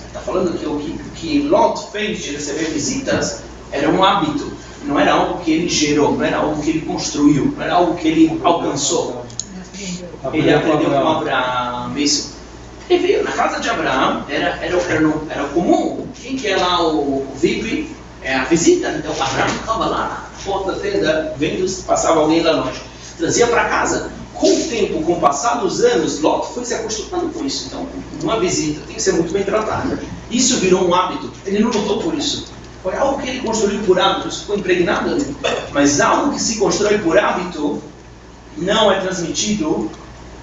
Está falando que o que Lot fez de receber visitas era um hábito, não era algo que ele gerou, não era algo que ele construiu, não era algo que ele alcançou. Ele aprendeu com Abraão isso. Ele veio na casa de Abraão, era comum. Quem que é lá o VIP? É a visita. Então Abraão ficava lá na porta da tenda, vendo se passava alguém lá longe. Trazia para casa. Com o tempo, com o passar dos anos, Lot foi se acostumando com isso. Então, uma visita tem que ser muito bem tratada. Isso virou um hábito. Ele não lutou por isso. Foi algo que ele construiu por hábito, isso ficou impregnado ali. Mas algo que se constrói por hábito não é transmitido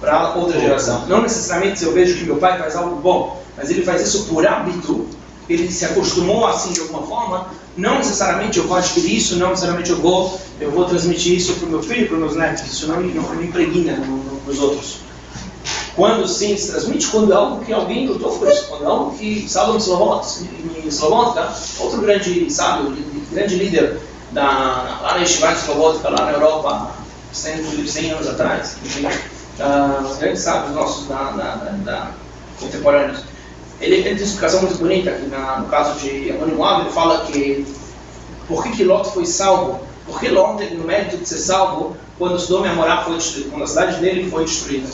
para outra geração. Não necessariamente se eu vejo que meu pai faz algo bom, mas ele faz isso por hábito, ele se acostumou assim de alguma forma, não necessariamente eu vou adquirir isso, não necessariamente eu vou transmitir isso para o meu filho, para os meus netos, isso não me impregna nos outros. Quando sim se transmite, quando é algo que alguém lutou por isso, quando é algo que Salomão Slobodka, outro grande sábio, grande líder lá na Yeshiva de Slobodka, lá na Europa, 100 anos atrás, enfim, os grandes sábios nossos da contemporâneos. Ele tem uma explicação muito bonita aqui no caso de Amon e Moab. Ele fala que por que Lot foi salvo? Porque Lot teve no mérito de ser salvo quando Sodoma e Amorá foi destruído, quando a cidade dele foi destruída.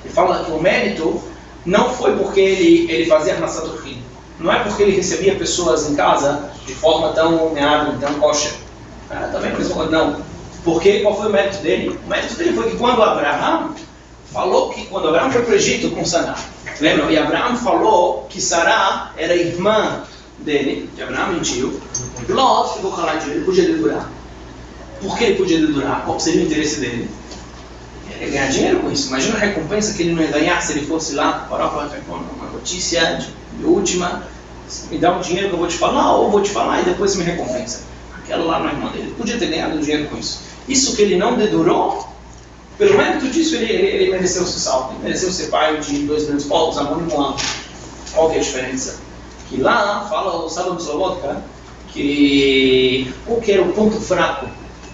Ele fala que o mérito não foi porque ele fazia Arnassat Orchim, não é porque ele recebia pessoas em casa de forma tão meável, tão kosher. Também pessoa não. Porque qual foi o mérito dele? O mérito dele foi que quando Abraão foi para o Egito com Sará, lembram? E Abraão falou que Sará era irmã dele, de Abraão mentiu, Lot ficou calado, ele podia dedurar. Por que ele podia dedurar? Qual seria o interesse dele? Ele ia ganhar dinheiro com isso. Imagina a recompensa que ele não ia ganhar se ele fosse lá para uma notícia de última, me dá um dinheiro que eu vou te falar, ou vou te falar e depois me recompensa. Aquela lá não é irmã dele, ele podia ter ganhado dinheiro com isso. Isso que ele não dedurou, pelo mérito disso ele mereceu ser salvo, ele mereceu ser pai de dois grandes povos, Amon e Moab. Qual que é a diferença? Que lá fala o Salomão Slobodka que o que era o ponto fraco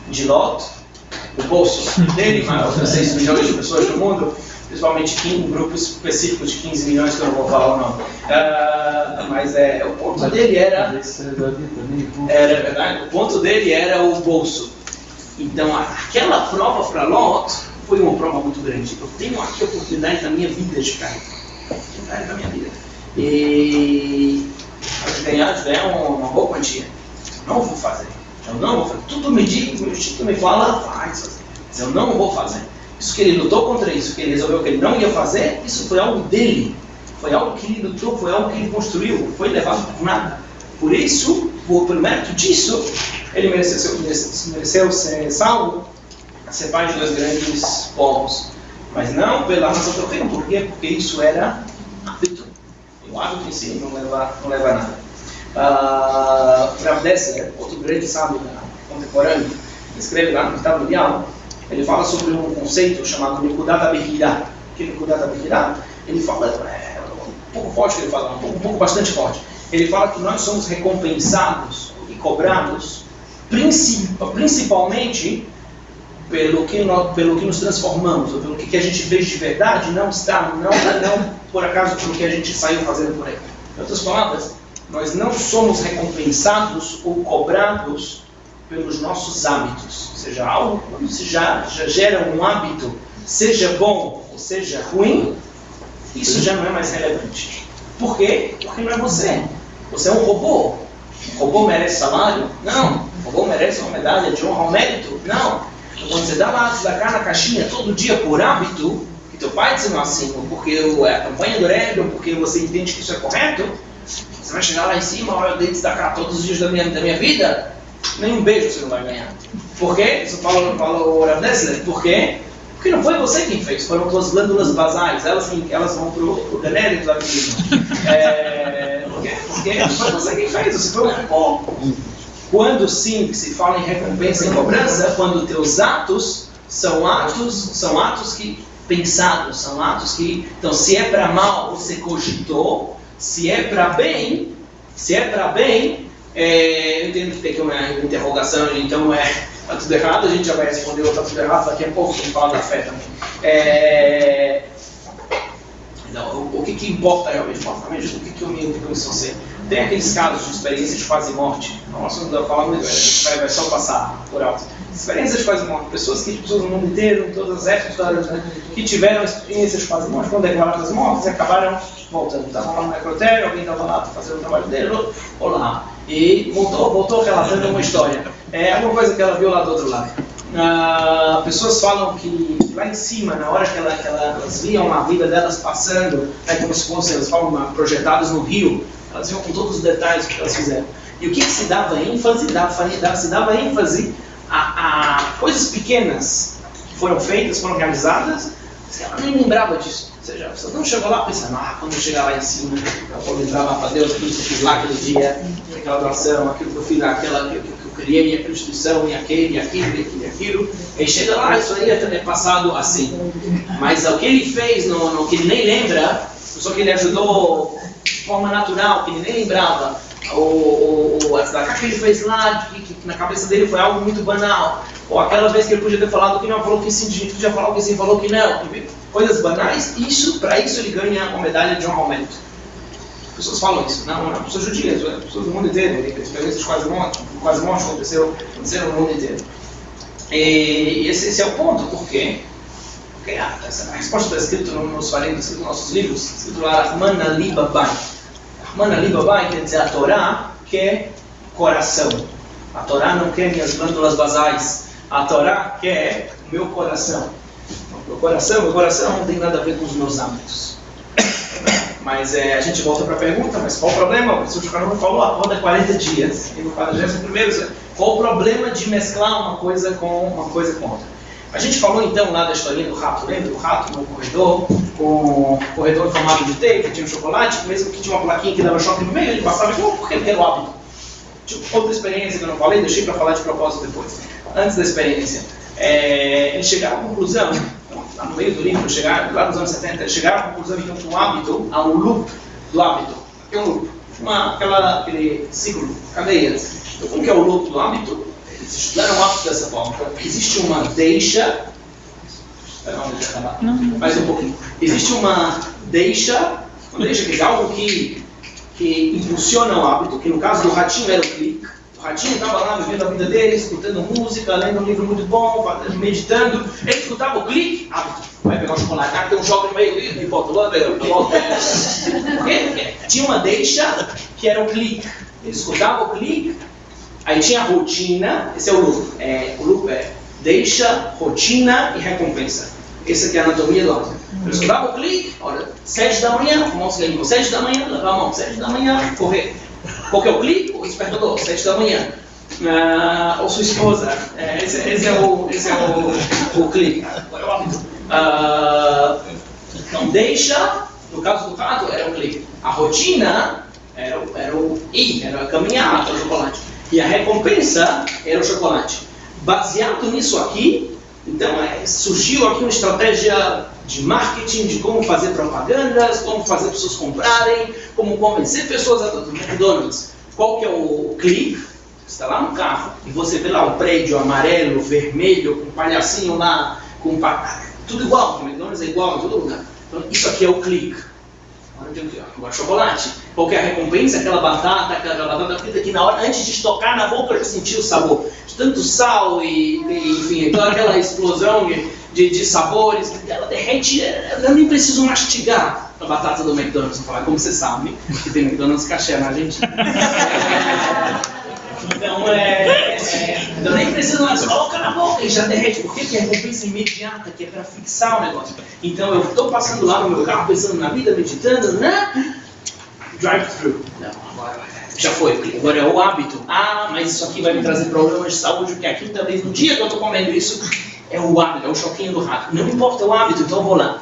de Lot, do bolso dele, mas outras 6 milhões de pessoas no mundo, principalmente um grupo específico de 15 milhões, que eu não vou falar o nome. Mas o ponto dele era verdade, o ponto dele era o bolso. Então, aquela prova para Lot foi uma prova muito grande. Eu tenho aqui a oportunidade na minha vida de cair. Na minha vida. E de ganhar uma boa quantia. Eu não vou fazer. Eu não vou fazer. Tudo me diz, meu instinto me fala, faz fazer. Mas eu não vou fazer. Isso que ele lutou contra isso, que ele resolveu que ele não ia fazer, isso foi algo dele. Foi algo que ele lutou, foi algo que ele construiu, foi levado por nada. Por isso, por mérito disso, ele mereceu ser salvo, ser pai de 2 grandes povos. Mas não pela razão que eu tenho. Por quê? Porque isso era hábito. E o hábito em si não leva a nada. Rav Dessler, outro grande sábio contemporâneo, escreve lá no Kitab Mundial, ele fala sobre um conceito chamado Nekudat HaBehirah. Que Nekudat HaBehirah, ele fala, um pouco forte que ele fala, um pouco bastante forte. Ele fala que nós somos recompensados e cobrados principalmente pelo que nos transformamos, ou pelo que a gente fez de verdade, não por acaso pelo que a gente saiu fazendo por aí. Em outras palavras, nós não somos recompensados ou cobrados pelos nossos hábitos. Ou seja, algo quando se já gera um hábito, seja bom ou seja ruim, isso já não é mais relevante. Por quê? Porque não é você. Você é um robô. O robô merece salário? Não. O robô merece uma medalha de honra ao mérito? Não. Quando você dá lá na caixinha todo dia por hábito, que teu pai te ensinou assim, ou porque é a campanha do Rebbe, ou porque você entende que isso é correto, você vai chegar lá em cima, olha, eu dei destacar todos os dias da minha vida, nem um beijo você não vai ganhar. Por quê? Isso fala o Rav Dessler. Por quê? Porque não foi você quem fez, foram tuas glândulas basais, elas vão pro Ganélio do abismo. Porque não foi você quem fez, você foi o robô. Quando sim se fala em recompensa e cobrança, quando teus atos são atos que pensados, são atos que, então se é para mal você cogitou, se é para bem, eu entendo que tem aqui uma interrogação, então está tudo errado, a gente já vai responder está tudo errado daqui a pouco, a gente fala da fé também. Então, o que importa realmente, o que eu me ser? Tem aqueles casos de experiência de quase morte, não assunto da palavra, vai só passar por alto. Experiências de quase morte, pessoas no mundo inteiro, em todas as épocas, que tiveram experiências de quase morte, foram declaradas mortas e acabaram voltando. Estavam lá no necrotério, alguém estava lá fazendo o trabalho dele, ou lá. E voltou relatando uma história. Alguma coisa que ela viu lá do outro lado. Pessoas falam que lá em cima, na hora que elas viam a vida delas passando, como se fossem, elas falam, projetadas no rio, elas viam com todos os detalhes que elas fizeram. E o que se dava ênfase? Se dava ênfase a coisas pequenas que foram feitas, foram realizadas, ela nem lembrava disso. Ou seja, a pessoa não chegou lá pensando, quando eu chegar lá em cima, eu vou lembrar lá para Deus aquilo que eu fiz lá aquele dia, aquela doação, aquilo que eu fiz, aquilo que eu criei, aquela instituição, e aquilo. Aí chega lá, isso aí é passado assim. Mas o que ele fez, que ele nem lembra, só que ele ajudou de forma natural, que ele nem lembrava, a tzedakah que ele fez lá, que na cabeça dele foi algo muito banal, ou aquela vez que ele podia ter falado que não, falou que sim, a gente podia falar que sim, falou que não, coisas banais, para isso ele ganha uma medalha de honra ao mérito. As pessoas falam isso, não pessoas judias, pessoas do mundo inteiro, experiências de quase morte aconteceram no mundo inteiro. E esse é o ponto, por quê? Porque a resposta está escrita nos nossos livros, escrito lá, Rahman Ali Babai. Rahman Ali Babai quer dizer a Torá quer coração. A Torá não quer minhas glândulas basais. A Torá quer o meu coração. Meu coração não tem nada a ver com os meus hábitos. Mas a gente volta para a pergunta, mas qual o problema? O professor de Caramba falou, a roda 40 dias. E no 41º, qual o problema de mesclar uma coisa com outra? A gente falou então lá da historinha do rato, lembra? O rato no corredor, com um corredor em formato de T, que tinha um chocolate, mesmo que tinha uma plaquinha que dava choque no meio, ele passava e porque ele era o hábito. Outra experiência que eu não falei, deixei para falar de propósito depois. Antes da experiência, ele chegava à conclusão, lá no meio do livro, lá nos anos 70, ele chegava à conclusão então, que um hábito, há um loop do hábito. O que é um loop? Aquele ciclo, cadeias. Então, como que é o loop do hábito? eles estudaram o hábito dessa forma. Então, existe uma deixa. Mais um pouquinho. Existe uma deixa quer dizer, algo que impulsiona o hábito, que no caso do ratinho era o clique. O ratinho estava lá vivendo a vida dele, escutando música, lendo um livro muito bom, meditando. Ele escutava o clique, hábito. Vai pegar um chocolate, tem um choque no meio, e volta, volta. Por quê? Tinha uma deixa que era o clique. Ele escutava o clique, aí tinha a rotina, esse é o loop. O loop é deixa, rotina e recompensa. Essa aqui é a anatomia do hábito. Ele escutava o clique, olha, 7 da manhã, o mouse ganhou 7 da manhã, levar a mão, 7 da manhã, correr. Qual que é o clique? O despertador, 7 da manhã. Ou sua esposa, esse é o clique. Agora é o hábito. Então, deixa, no caso do rato, era o clique. A rotina era a caminhar até o chocolate. E a recompensa era o chocolate. Baseado nisso aqui, então surgiu aqui uma estratégia de marketing, de como fazer propagandas, como fazer pessoas comprarem, como convencer pessoas a do McDonald's. Qual que é o clique? Você está lá no carro e você vê lá um prédio amarelo, vermelho, com um palhacinho lá, com tudo igual, o McDonald's é igual em todo lugar. Então isso aqui é o clique. Agora chocolate. Qual que é a recompensa? Aquela batata frita que na hora, antes de estocar na boca, eu já senti o sabor. De tanto sal enfim, toda aquela explosão de sabores, ela derrete, eu nem preciso mastigar a batata do McDonald's. Falar, como você sabe, que tem McDonald's caché na Argentina. Então, eu nem preciso mais, coloca na boca e já derrete. Por quê? Porque é recompensa imediata, que é para fixar o negócio. Então, eu estou passando lá no meu carro, pensando na vida, meditando, né? Drive-thru. Não, agora já foi. Agora é o hábito. Mas isso aqui vai me trazer problemas de saúde, porque a quinta vez no dia que eu estou comendo isso, é o hábito, é o choquinho do rato. Não importa o hábito, então eu vou lá.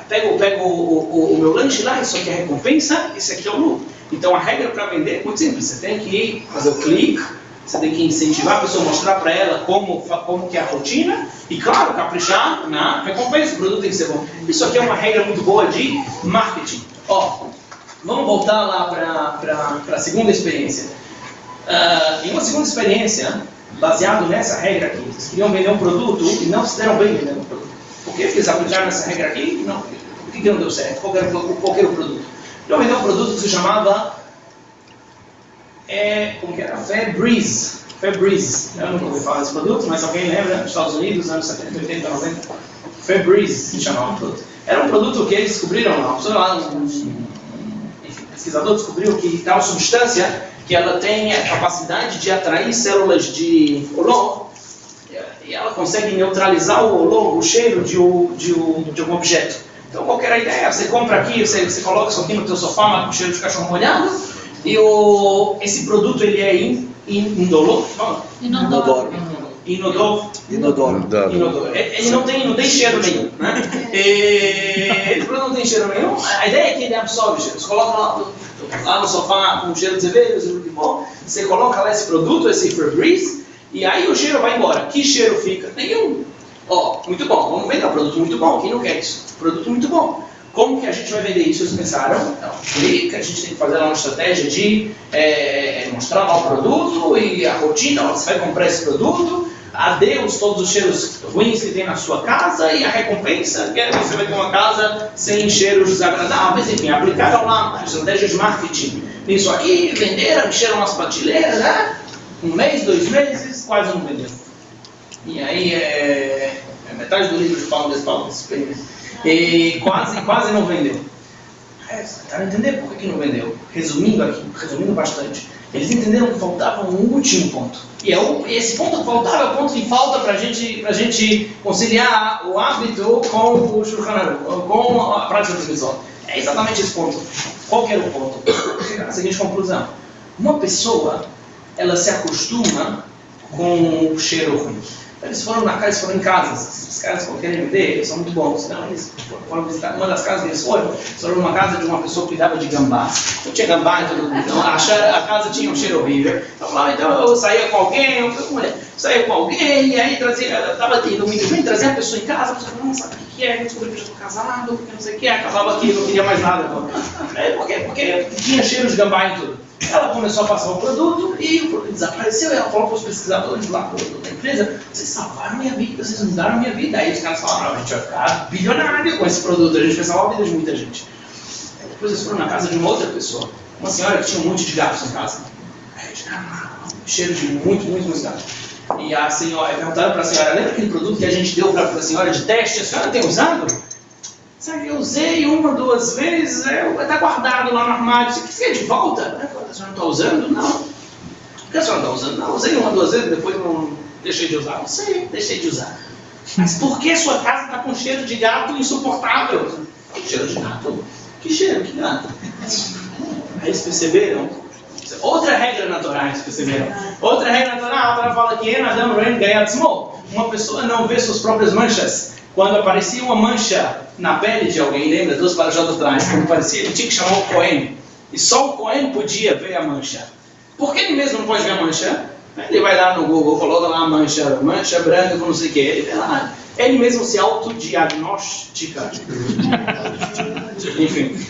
Pego o meu lanche lá, isso aqui é a recompensa, esse aqui é o lucro. Então a regra para vender é muito simples, você tem que fazer o clique, você tem que incentivar a pessoa, mostrar para ela como que é a rotina e, claro, caprichar na recompensa, o produto tem que ser bom. Isso aqui é uma regra muito boa de marketing. Vamos voltar lá para a segunda experiência. Em uma segunda experiência, baseado nessa regra aqui, eles queriam vender um produto e não se deram bem vendendo o produto. Por que eles aplicaram essa regra aqui? Não. Por que não deu certo? Qual era o produto? Então vendeu um produto que se chamava como que era? Febreze. Eu nunca ouvi falar desse produto, mas alguém lembra? Nos Estados Unidos, anos 70, 80, 90. Febreze se chamava o produto. Era um produto que eles descobriram lá. Um pesquisador descobriu que tal substância que ela tem a capacidade de atrair células de olor e ela consegue neutralizar o olor, o cheiro de um objeto. Então, qual que era a ideia? Você compra aqui, você coloca isso aqui no teu sofá, mas com o cheiro de cachorro molhado, e esse produto ele é indolor? Inodoro. Ele não tem cheiro nenhum, né? Esse produto não tem cheiro nenhum. A ideia é que ele absorve cheiro. Você coloca lá no sofá com cheiro de cerveja, de bom, você coloca lá esse produto, esse Febreze, e aí o cheiro vai embora. Que cheiro fica? Nenhum. Muito bom, vamos vender um produto muito bom. Quem não quer isso? Produto muito bom. Como que a gente vai vender isso? Eles pensaram, clica, a gente tem que fazer uma estratégia de mostrar lá o produto e a rotina, você vai comprar esse produto, adeus todos os cheiros ruins que tem na sua casa e a recompensa, que você vai ter uma casa sem cheiros desagradáveis, enfim, aplicaram lá estratégias de marketing nisso aí, venderam, encheram umas prateleiras, né? 1 mês, 2 meses, quase não vendeu. E aí metade do livro de Paulo dessa experiência. E quase não vendeu. Tentaram entender por que não vendeu. Resumindo bastante, eles entenderam que faltava um último ponto. E esse ponto que faltava é o ponto que falta para a gente conciliar o hábito com o Shulchan Aruch, com a prática do visual. É exatamente esse ponto. Qual que era o ponto? Chegar na seguinte conclusão. Uma pessoa, ela se acostuma com o cheiro ruim. Eles foram em casas. Os caras que querem vender, eles são muito bons. Então, eles foram visitar uma das casas que eles foram numa casa de uma pessoa que cuidava de gambá. Não tinha gambá e tudo. Então, a casa tinha um cheiro horrível. Então, eu saía com alguém, e aí estava indo muito bem, trazia a pessoa em casa, a pessoa não sabe o que é, eu descobri que eu estou casado, porque não sei o que, acabava aqui, não queria mais nada. Porque tinha cheiro de gambá em tudo. Ela começou a passar o produto e o produto desapareceu. E ela falou para os pesquisadores lá da empresa: vocês salvaram minha vida, vocês mudaram minha vida. Aí os caras falaram: a gente vai ficar bilionário com esse produto, a gente vai salvar a vida de muita gente. Aí depois eles foram na casa de uma outra pessoa, uma senhora que tinha um monte de gatos em casa. Aí, cheiro de muitos gatos. E a senhora, perguntaram para a senhora: lembra aquele produto que a gente deu para a senhora de teste? A senhora tem usado? Sabe, eu usei 1 ou 2 vezes, está guardado lá no armário. Você quer de volta? A senhora não está usando? Não. Por que a senhora não está usando? Não, usei 1 ou 2 vezes, depois não deixei de usar. Não sei, deixei de usar. Mas por que sua casa está com cheiro de gato insuportável? Que cheiro de gato? Que cheiro? Que gato? Aí eles perceberam. Outra regra natural, eles perceberam. Outra regra natural, ela fala que Enadam Roen Gayatzmo. Uma pessoa não vê suas próprias manchas. Quando aparecia uma mancha na pele de alguém, lembra? 2 parajotas atrás, quando aparecia, ele tinha que chamar o Cohen. E só o Cohen podia ver a mancha. Por que ele mesmo não pode ver a mancha? Ele vai lá no Google, coloca lá a mancha branca com não sei o que, ele vê lá. Ele mesmo se autodiagnostica. Enfim.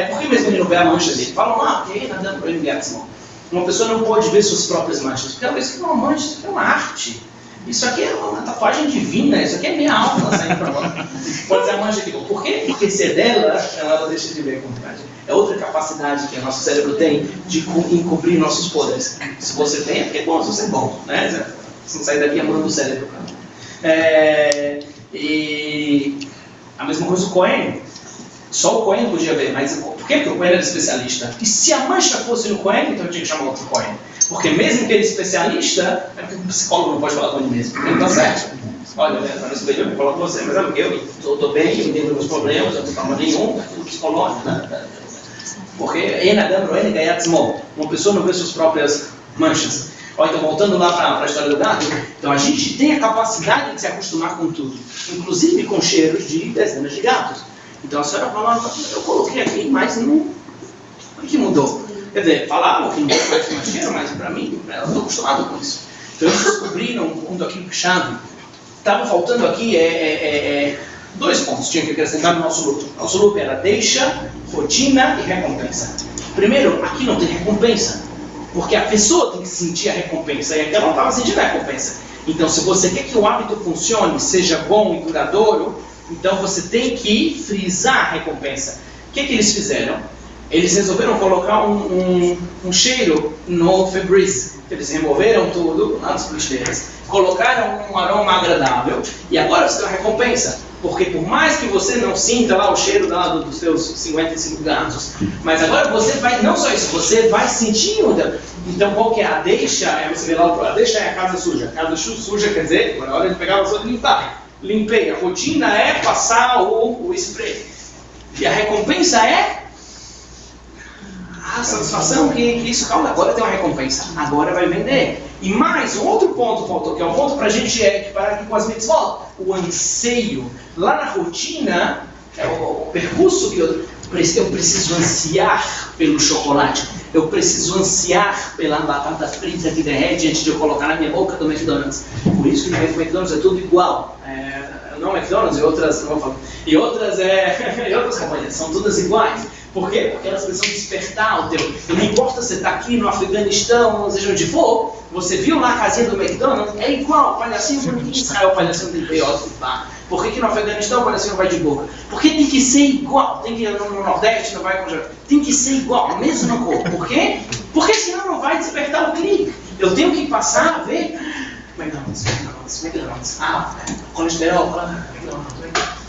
Por que mesmo ele não vê a mancha dele? Falam, porque ele está dando para ele gato. Uma pessoa não pode ver suas próprias manchas. Porque ela vê que é uma mancha, isso aqui é uma arte. Isso aqui é uma tatuagem divina, isso aqui é minha alma saindo para fora. Pode ser a mancha aqui. Por quê? Porque se é dela, ela deixa de ver com vontade. É outra capacidade que o nosso cérebro tem de encobrir nossos poderes. Se você tem, é porque é bom, se você é bom. Né? Se não sair daqui, é mão do cérebro. E a mesma coisa o Cohen. Só o Cohen podia ver, mas por que o Cohen era especialista? E se a mancha fosse no Cohen, então eu tinha que chamar outro Cohen. Porque mesmo que ele é especialista, é porque o psicólogo não pode falar com ele mesmo. Ele está certo. Olha, para não saber, eu falo com você, mas eu estou bem, eu entendo meus problemas, eu não tenho problema nenhum, é tudo psicológico. Né? Porque Enadam Roen Gayatzmo. Uma pessoa não vê suas próprias manchas. Então, voltando lá para a história do gato, então a gente tem a capacidade de se acostumar com tudo, inclusive com cheiros de dezenas de gatos. Então a senhora falava, eu coloquei aqui, mas não. O que mudou? Quer dizer, falavam que não tinha mais cheiro, mas para mim, eu estou acostumado com isso. Então eles descobriram um mundo aqui chave. Estava faltando aqui 2 pontos, tinha que acrescentar no nosso loop. Nosso loop era deixa, rotina e recompensa. Primeiro, aqui não tem recompensa, porque a pessoa tem que sentir a recompensa, e aqui ela não estava sentindo a recompensa. Então, se você quer que o hábito funcione, seja bom e duradouro, então você tem que frisar a recompensa. O que eles fizeram? Eles resolveram colocar um cheiro no Febreze. Eles removeram tudo lá das pristeiras, colocaram um aroma agradável e agora você tem uma recompensa. Porque por mais que você não sinta lá o cheiro lá dos seus 55 gatos, mas agora você vai, não só isso, você vai sentir. Então qual que é a deixa? Você vê lá, a deixa é a casa suja. A casa suja quer dizer, agora é hora de pegar a vassoura e limpar. Limpei. A rotina é passar o spray. E a recompensa é a satisfação que isso, calma, agora tem uma recompensa, agora vai vender. E mais, um outro ponto faltou, que é um ponto para a gente equiparar aqui com as mitzvot, o anseio. Lá na rotina, é o percurso que eu preciso ansiar pelo chocolate, eu preciso ansiar pela batata frita que derrete antes de eu colocar na minha boca do McDonald's. Por isso que no McDonald's é tudo igual. Não McDonald's e outras companhias, são todas iguais. Por quê? Porque elas precisam despertar o teu. E não importa se você está aqui no Afeganistão, seja onde for, você viu lá a casinha do McDonald's, é igual, o palhacinho bonitinho, Israel, o palhacinho tem peiote. Por que no Afeganistão o palhacinho vai de boca? Porque tem que ser igual, tem que no Nordeste não vai congelar. Tem que ser igual, a mesma cor. Por quê? Porque senão não vai despertar o clique. Eu tenho que passar a ver McDonald's. Colesterol,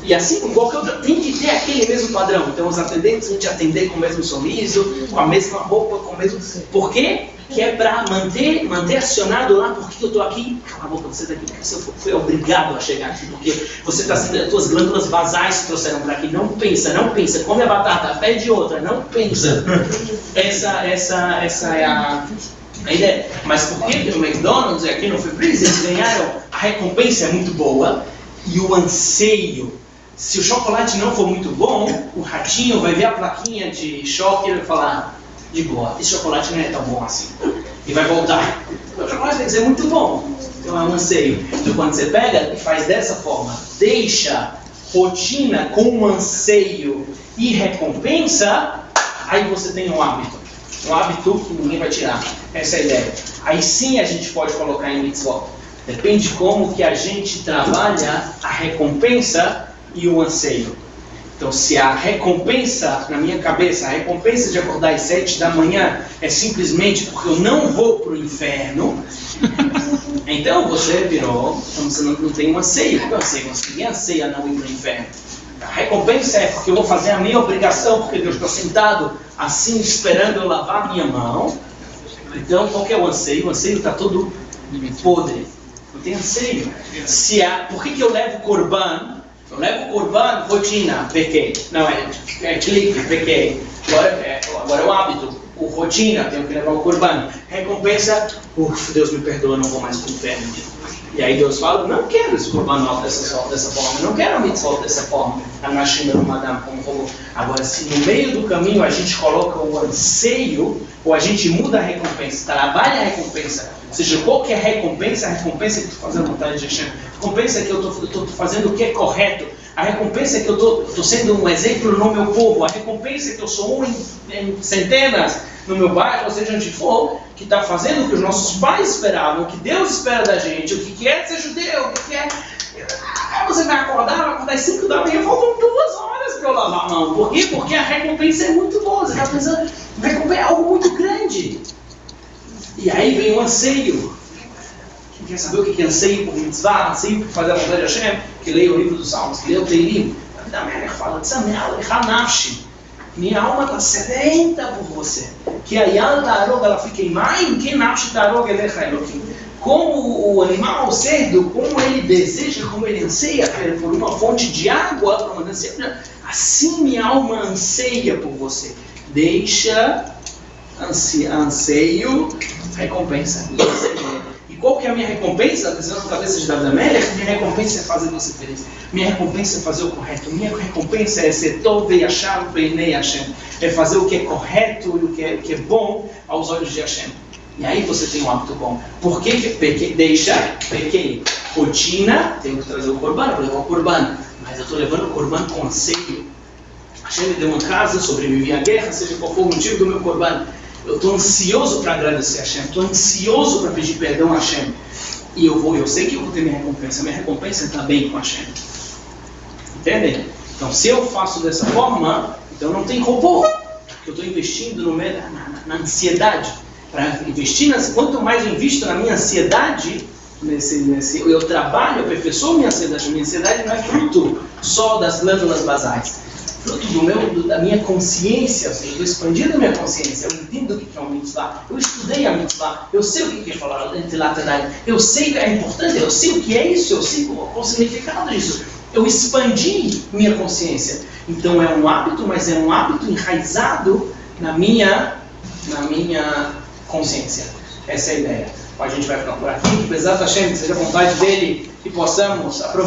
e assim como qualquer outra, tem que ter aquele mesmo padrão. Então os atendentes têm que atender com o mesmo sorriso, com a mesma roupa, com o mesmo. Por quê? Que é para manter acionado lá. Por que eu estou aqui? Cala a boca, você está aqui porque você foi obrigado a chegar aqui. Porque você está sendo, as suas glândulas basais se trouxeram para aqui. Não pensa, come a batata, pede outra, não pensa. Essa é a ideia. Mas por que no McDonald's e aqui no Febreze eles ganharam? A recompensa é muito boa e o anseio. Se o chocolate não for muito bom, o ratinho vai ver a plaquinha de choque e vai falar, de boa, esse chocolate não é tão bom assim. E vai voltar. O chocolate tem que ser muito bom. Então é um anseio. Então quando você pega e faz dessa forma, deixa rotina com um anseio e recompensa, aí você tem um hábito. Um hábito que ninguém vai tirar. Essa é a ideia. Aí sim a gente pode colocar em mitzvot. Depende como que a gente trabalha a recompensa e o anseio. Então, se a recompensa, na minha cabeça, a recompensa de acordar às 7 da manhã é simplesmente porque eu não vou para o inferno, então você virou, então você não tem um anseio. Qual é o anseio? Ninguém anseia não ir para o inferno. A recompensa é porque eu vou fazer a minha obrigação, porque Deus está sentado assim esperando eu lavar a minha mão. Então, qual que é o anseio? O anseio está todo podre. Não tem anseio. Por que eu levo Corban? Eu levo o Corban, rotina, pequei. Não, é clique, pequei. Agora é o hábito. O rotina, tenho que levar o Corban. Recompensa, Deus me perdoa, não vou mais para o inferno. E aí Deus fala, não quero esse Corban dessa forma, não quero a mitzvot dessa forma. Agora, se no meio do caminho a gente coloca o anseio, ou a gente muda a recompensa, trabalha a recompensa, ou seja, qual que é a recompensa? A recompensa é que eu estou fazendo a vontade de Hashem. A recompensa é que eu estou fazendo o que é correto. A recompensa é que eu estou sendo um exemplo no meu povo. A recompensa é que eu sou em centenas no meu bairro, ou seja, onde for, que está fazendo o que os nossos pais esperavam, o que Deus espera da gente, o que é ser judeu, o que é... Você vai acordar às 5 da manhã, faltam 2 horas para eu lavar a mão. Por quê? Porque a recompensa é muito boa. Você está pensando, a recompensa é algo muito grande. E aí vem o anseio. Quem quer saber o que é anseio por mitzvah, anseio por fazer a vontade de Hashem? Que leia o livro dos Salmos, que leia o Teilim. A Melech fala, minha alma está sedenta por você. Que a yal da aroga, ela fica em maim, que nafshi da aroga elecha Elohim. Como o animal, o cerdo, como ele deseja, como ele anseia por uma fonte de água, para uma anseia, assim minha alma anseia por você. Deixa anseio, recompensa. E qual que é a minha recompensa? Pensando na cabeça de David Amelech, minha recompensa é fazer você feliz. Minha recompensa é fazer o correto. Minha recompensa é ser tov yashar beinei Hashem. É fazer o que é correto e o que é bom aos olhos de Hashem. E aí você tem um hábito bom. Por que pequei? Rotina, tenho que trazer o Corban, vou levar o Corban. Mas eu estou levando o Corban com anseio. Hashem me deu uma casa, sobrevivi à guerra, seja qual for o motivo do meu Corban. Eu estou ansioso para agradecer a Hashem, estou ansioso para pedir perdão a Hashem. E eu sei que eu vou ter minha recompensa está bem com a Hashem. Entendem? Então, se eu faço dessa forma, então não tem robô. Eu estou investindo na ansiedade. Para investir, quanto mais eu invisto na minha ansiedade, eu trabalho, eu aperfeiçoo minha ansiedade. A minha ansiedade não é fruto só das glândulas basais. Fruto da minha consciência, ou seja, eu estou expandindo a minha consciência, eu entendo o que é um mitzvah, eu estudei a mitzvah, eu sei o que é falar entre laterais, eu sei que é importante, eu sei o que é isso, eu sei qual é o significado disso. Eu expandi minha consciência. Então é um hábito, mas é um hábito enraizado na minha consciência. Essa é a ideia. A gente vai ficar por aqui, que Bezat Hashem, que seja a vontade dele, que possamos aproveitar.